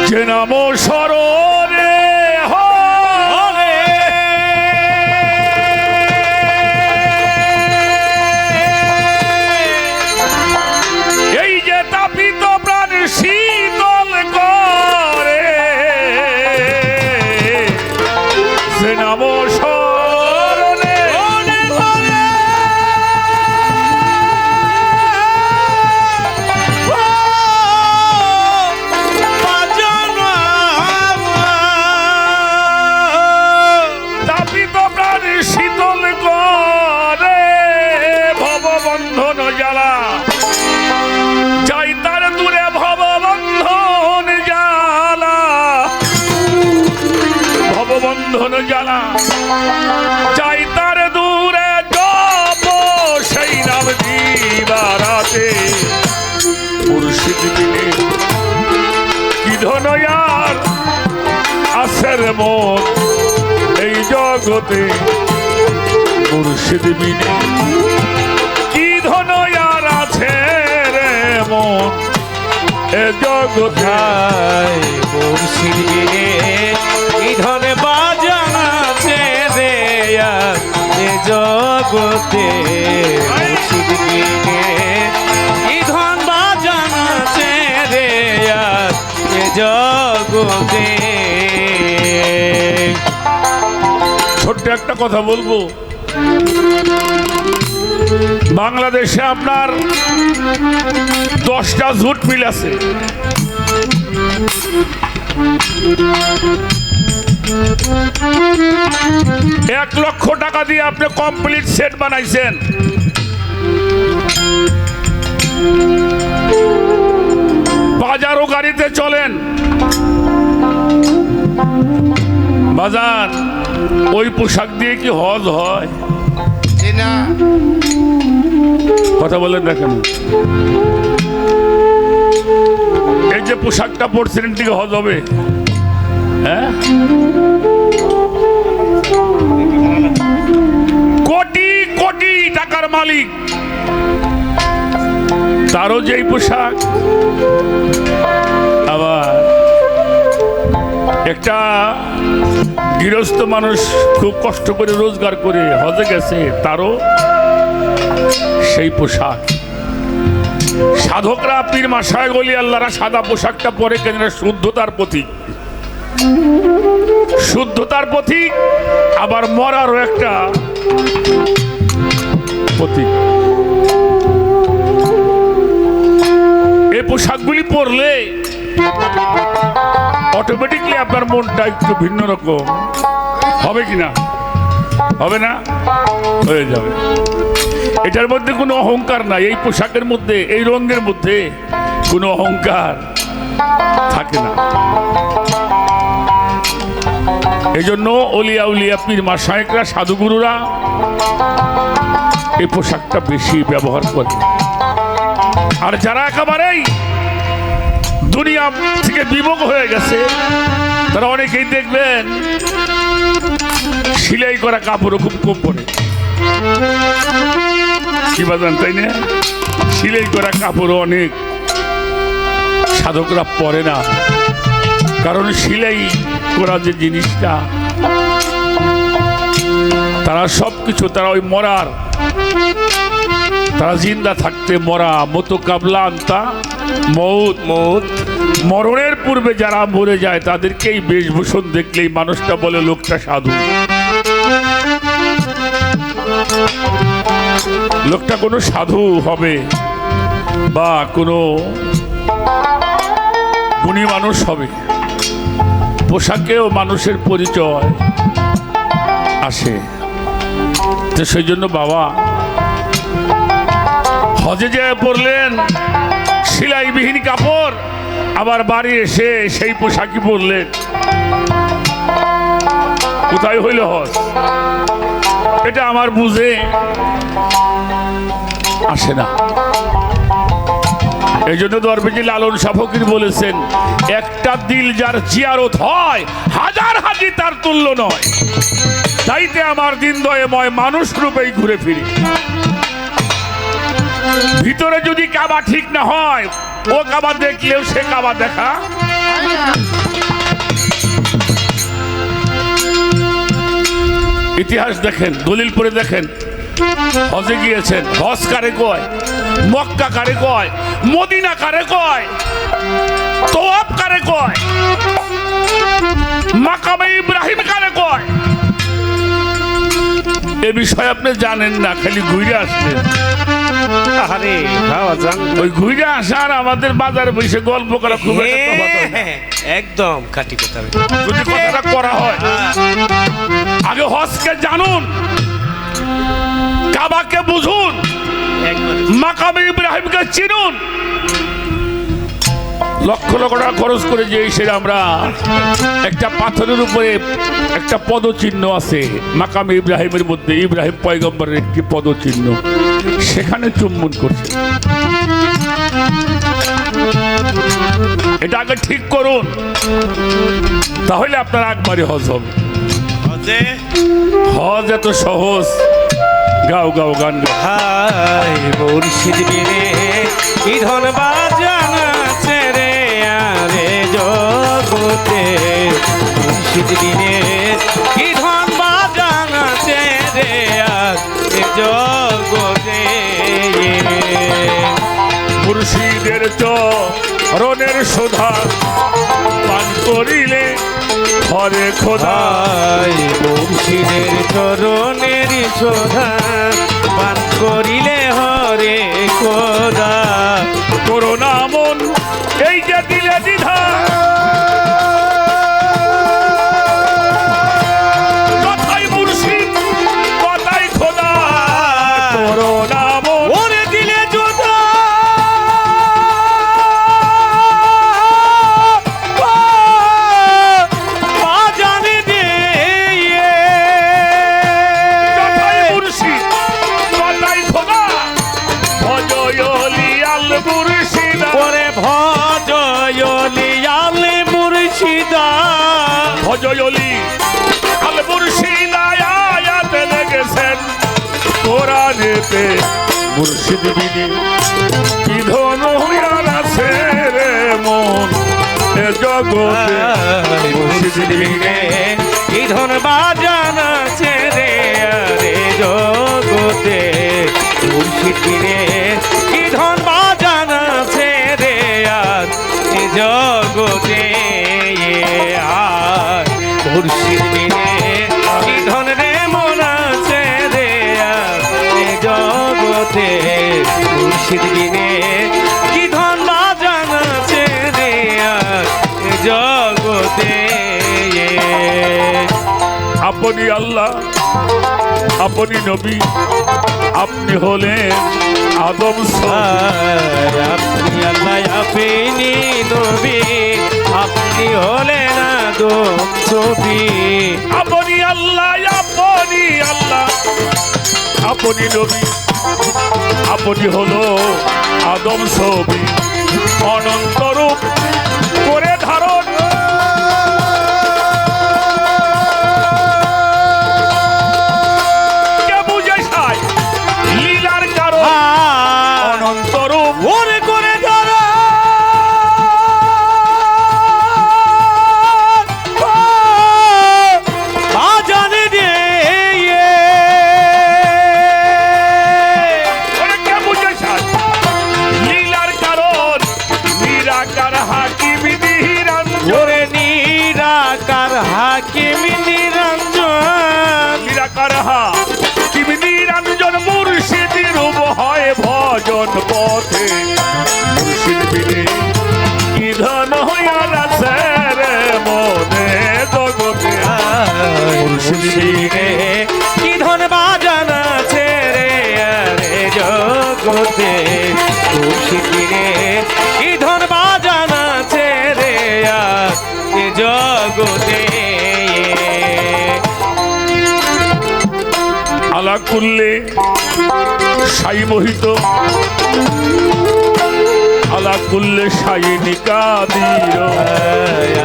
[SPEAKER 4] যে নাম স্মরণে হলে এই যে তাপিত প্রাণ শীতল করে, যে নাম স্মরণে তাপিত প্রাণ শীতল করে, ভববন্ধন জ্বালা যাই তার দূরে, ভববন্ধন জ্বালা, ভববন্ধন জ্বালা যাই তার দূরে, জপ সেই নাম দিবারাতে, মুর্শিদ বিনে কি ধনয়ার আসের মন এই জগতে, মুর্শিদ বিনে কি ধনয়ার আছে রে মন এ জগতে।
[SPEAKER 5] মুর্শিদ বিনে কি ধনে বাজাতে দেয়া এ জগতে, মুর্শিদ বিনে কি ধন বাজাতে দেয়া এ জগতে।
[SPEAKER 4] ছোট্ট একটা কথা বলবো, বাংলাদেশে আপনার 10টা জুট মিল আছে। $1,00,000 দিয়ে আপনি কমপ্লিট সেট বানাইছেন। বাজারও গাড়িতে চলেন, বাজার ওই পোশাক দিয়ে কি হজ হয়? কথা বলেন দেখেন, এই যে পোশাকটা পরছেন থেকে হজ হবে? হ্যাঁ, কোটি কোটি টাকার মালিক, তারও যেই পোশাক। আবার একটা গৃহস্থ মানুষ খুব কষ্ট করে রোজগার করে হজে গেছে, তারও সেই পোশাক। সাধকরা, পীর মাশায়েখ ওলি আল্লাহরা সাদা পোশাকটা পরে কেন? শুদ্ধতার প্রতীক, শুদ্ধতার প্রতীক। আবার মরারও একটা প্রতীক। এই পোশাকগুলি পরলে অটোমেটিকলি আপনার মনটা একটু ভিন্ন রকম হবে কিনা? হবে না? হয়ে যাবে। এটার মধ্যে কোনো অহংকার নাই, এই পোশাকের মধ্যে, এই রঙের মধ্যে কোনো অহংকার থাকে না। এই জন্য অলিয়া উলিয়া, পীর মাশায়েখরা, সাধুগুরুরা এই পোশাকটা বেশি ব্যবহার করে। আর যারা একেবারেই দুনিয়া থেকে বিমুখ হয়ে গেছে, তারা অনেকেই দেখবেন সেলাই করা কাপড়ও খুব কম পরে। কি বাজান, তাই না? সেলাই করা কাপড়ও অনেক সাধকরা পরে না, কারণ সেলাই করা যে জিনিসটা, তারা সবকিছু, তারা ওই মরার, তারা জিন্দা থাকতে মরা, মতো কাবলা আনতা মৌত, মৌত, মরণের পূর্বে যারা মরে যায় তাদেরকে এই বেশভূষণ দেখলেই মানুষটা বলে লোকটা সাধু, লোকটা কোনো সাধু হবে বা কোনো গুণী মানুষ হবে। পোশাকেও মানুষের পরিচয় আসে। তো সেই জন্য বাবা হজে যে পরলেন সেলাইবিহীন কাপড়, আবার বাড়ি এসে সেই পোশাকই পরলেন, কোথায় হইল হজ? এটা আমার বুঝে আসে না। এই জন্য দরবেজি লালন শাহ ফকির বলেছেন, একটা দিল যার জিয়ারত হয়, হাজার হাজি তার তুল্য নয়। তাইতে আমার দিন দয়েময় মানুষ রূপেই ঘুরে ফিরি। ভিতরে যদি কাবা ঠিক না হয়, ও কাবা দেখলেও সে কাবা দেখা। ইতিহাস দেখেন, দলিল পড়ে দেখেন, হজে গিয়েছেন, হজ কারে কয়, মক্কা কারে কয়, মদিনা কারে কয়, তোয়াব কারে কয়, মাকামে ইব্রাহিম কারে কয়, এ বিষয়ে আপনি জানেন না, খালি ঘুরে আসলেন।
[SPEAKER 5] আরে খাওয়া যান,
[SPEAKER 4] ওই ঘুরে আসার আমাদের বাজারে বসে গল্প করা খুব একটা তফাৎ হয় না।
[SPEAKER 5] একদম খাঁটি কথা।
[SPEAKER 4] যদি কথাটা করা হয়, আগে হজকে জানুন, কাবাকে বুঝুন, মাকামে ইব্রাহিমকে চিনুন। লক্ষ লক্ষ টাকা খরচ করে যে সেটা আমরা একটা পাথরের উপরে একটা পদচিহ্ন আছে মাকামে ইব্রাহিমের মধ্যে, ইব্রাহিম পয়গম্বরের একটি পদচিহ্ন, সেখানে চুম্বন করছে। এটা আগে ঠিক করুন, তাহলে আপনার একবারই হজ হবে। হজ এত সহজ? গাও গাও গান গাও।
[SPEAKER 5] হাই মুর্শিদ বিনে কি ধন বাজান আছে রে আরে জগতে, মুর্শিদ বিনে কি ধন বাজান আছে রে আরে জগতে।
[SPEAKER 4] মুর্শিদের চরণের শোধা পান করিলে হরে খোদা।
[SPEAKER 5] হাই মুর্শিদের চরণের শোধা পান করিলে হরে খোদা
[SPEAKER 4] করোনা মন এই যে দিলে দ্বিধা কথাই মুর্শিদ কথাই খোদা করোনা মন
[SPEAKER 5] ওরে দিলে জুদা মা জানে দে
[SPEAKER 4] কথাই মুর্শিদ কথাই খোদা ভজয়লি আল মুর্শিদা
[SPEAKER 5] ওরে ভজয়লি আলে মুর্শিদা
[SPEAKER 4] ভজয়লি আল মুর্শিদা আয়াত লেগেছেন কোরআনেতে মুর্শিদ বিনি কি ধন হইয়ার আছে রে মন এ জগতে মুর্শিদ বিনে
[SPEAKER 5] কি ধন বাজান আছে রে আরে জগতে মুর্শিদ বিনে কি ধন বাজান আছে রে আর এ জগতে আর মুর্শিদ বিনে কি ধন রে মন আছে রে আর এ জগতে মুর্শিদ বিনে কি ধন বাজান আছে রে আর এ জগতে
[SPEAKER 4] আপনি আল্লাহ আপনি নবী আপনি হলেন আদম সন্তান।
[SPEAKER 5] আপনি আল্লাহ আপনি নবী আপনি হলেন আদম ছবি
[SPEAKER 4] আপনি আল্লাহ আপনি নবী আপনি হলো আদম ছবি অনন্ত রূপ করে ধারণ কে বুঝে সাই লীলার কারণ অনন্ত রূপ
[SPEAKER 5] ওরে করে ধরা মা জানে দে
[SPEAKER 4] ওরে কে বুঝে সাই লীলার কারণ নিরাকার হাকিম নিরঞ্জন
[SPEAKER 5] ওরে নিরাকার হাকিম নিরঞ্জন
[SPEAKER 4] নিরাকার হাকিম নিরঞ্জন মুর্শিদ রূপ হয় ভজন পথে মুর্শিদ বিনে কি ধন হইয়ার আছে রে মনে জগতে মুর্শিদ বিনে
[SPEAKER 5] কি ধন বাজান আছে রে আরে জগতে মুর্শিদ বিনে কি ধন বাজান আছে রে আর এ জগতে
[SPEAKER 4] আলা কুল্লে সাই মোহিত আলা কুল্লে সাই নিকাদির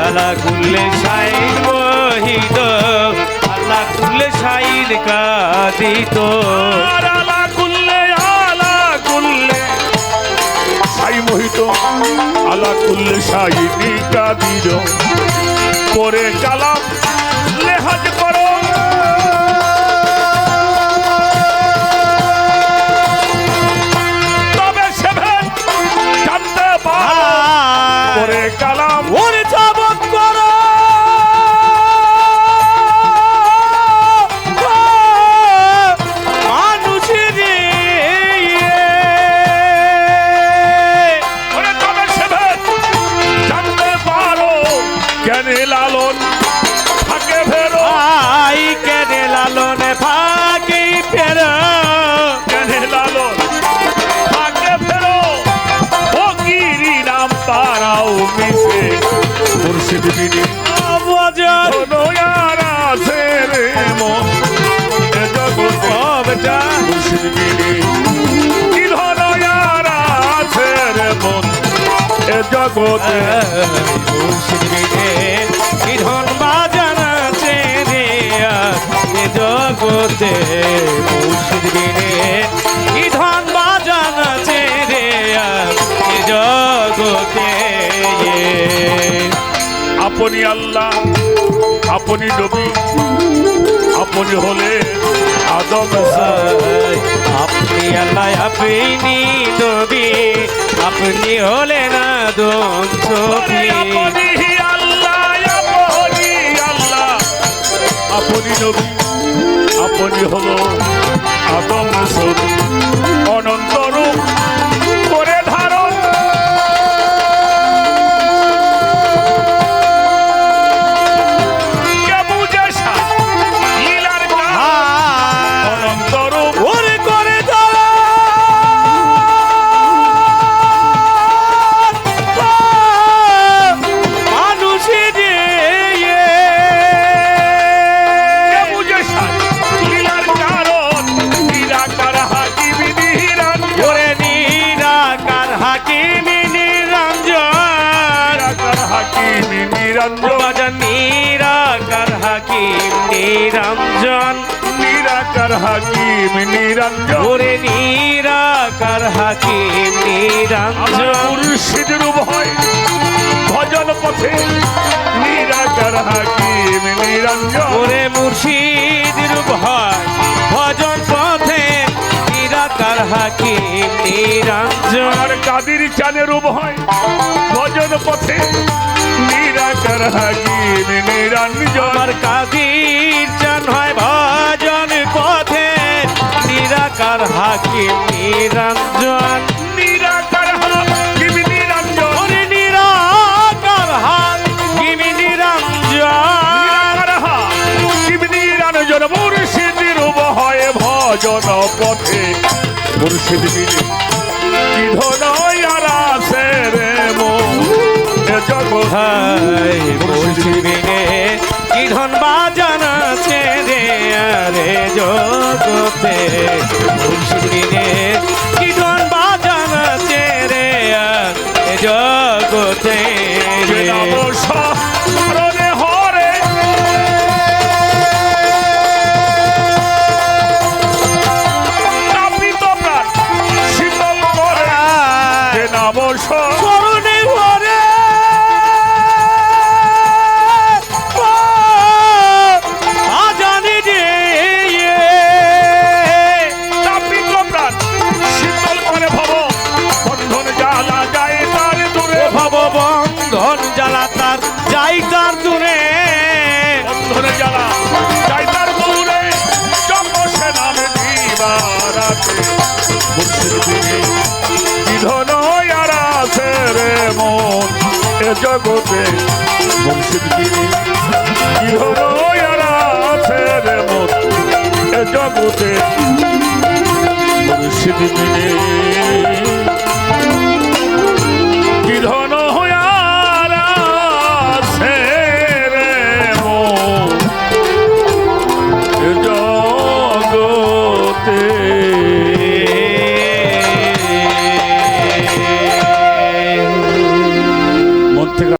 [SPEAKER 5] আলা কুল্লে সাইন মোহিত আল্লাহ কুল্লে সাইন কাদিত
[SPEAKER 4] আর আলা কুল্লে সাই মোহিত আলা কুল্লে সাই নিকাদির পরে কালাম লেহাজ করো তবে সেভেন জানতে পারো পরে কালাম
[SPEAKER 5] ওরে জবত করো মানুষের
[SPEAKER 4] ওরে তবে সেভেন জানতে পারো জ্ঞানে লালন থাকে ভেরো
[SPEAKER 5] আই কেনে লালনে ফাঁকি ফেরো
[SPEAKER 4] জ্ঞানে লালন থাকে ফেরো ফকিরি নাম তারাও মিশে মুর্শিদ বিনি
[SPEAKER 5] আবাজার
[SPEAKER 4] ধনয়ার আছে রে মন এ জগতে
[SPEAKER 5] বেটা
[SPEAKER 4] মুর্শিদ বিনি কি ধনয়ার আছে রে মন এ জগতে
[SPEAKER 5] মুর্শিদ বিনে কি ধন বাজান আছে রে এ জগতে মুর্শিদ বিনে কি ধন বাজান আছে রে এ জগতে
[SPEAKER 4] আপনি আল্লাহ আপনি নবী আপনি হলে আদম
[SPEAKER 5] আপনি আল্লাহ আপনি নবী আপনি হলেন আদম ছবি
[SPEAKER 4] আপনি আল্লাহ আপনি নবী আপনি হলো আদম সুর অনন্ত রূপ করে ধারণ কে বুঝে সার লীলার কারণ অনন্ত রূপ
[SPEAKER 5] ওরে করে মানুষে যে
[SPEAKER 4] কে বুঝে সার লীলার কারণ নিরাকার হাকিম নিরঞ্জন
[SPEAKER 5] ওরে নিরাকার হাকিমি নিরঞ্জন
[SPEAKER 4] নিরাকার হাকিম নিরঞ্জন
[SPEAKER 5] বাজান নিরাকার হাকিম নিরঞ্জন
[SPEAKER 4] নিরাকার হাকিম নিরঞ্জন
[SPEAKER 5] ওরে নিরাকার হাকিম
[SPEAKER 4] আমার
[SPEAKER 5] নিরঞ্জন
[SPEAKER 4] মুর্শিদের ভয় ভজন পথে নিরাকার হাকিম নিরঞ্জন
[SPEAKER 5] ওরে মুর্শিদের ভয় ভজন পথে নিরাকার হাকিম নিরঞ্জন
[SPEAKER 4] আর কাদির চানের ভয় ভজন পথে নিরাকার হাকিম নিরঞ্জন
[SPEAKER 5] আমার কাদির চান হয় ভজন পথে নিরাকার হাকিম নিরঞ্জন
[SPEAKER 4] নিরাকার হাকিম নিরঞ্জন
[SPEAKER 5] ওরে নিরাকার হাকিম নিরঞ্জন
[SPEAKER 4] নিরাকার হাকিম নিরঞ্জন মুর্শিদের ভয় ভজন পথে মুর্শিদ মিলে কি ধনয় আর আছে রে মন এ জগৎ
[SPEAKER 5] হায় মুর্শিদিনে কি ধন বাজান আছে রে আরে জগতে মুর্শিদিনে কি ধন বাজান আছে রে আরে জগতে রে
[SPEAKER 4] স্মরণে হরে তাপিত প্রাণ শীতল করে যে নাম
[SPEAKER 5] স্মরণে ঘরে বাজানে যে
[SPEAKER 4] তাপিত প্রাণ শীতল করে ভব বন্ধন জ্বালা যায় তার দূরে
[SPEAKER 5] ভব বন্ধন জ্বালা তার যাই তার দূরে
[SPEAKER 4] বন্ধন জ্বালা যায় তার দূরে জন্ম সে নামে দিবারাতে মুর্শিদ দিনে কি ধন আর আছে রে মন এ জগতে মুর্শিদ দিনে কি ধন আর আছে রে মন এ জগতে মুর্শিদ দিনে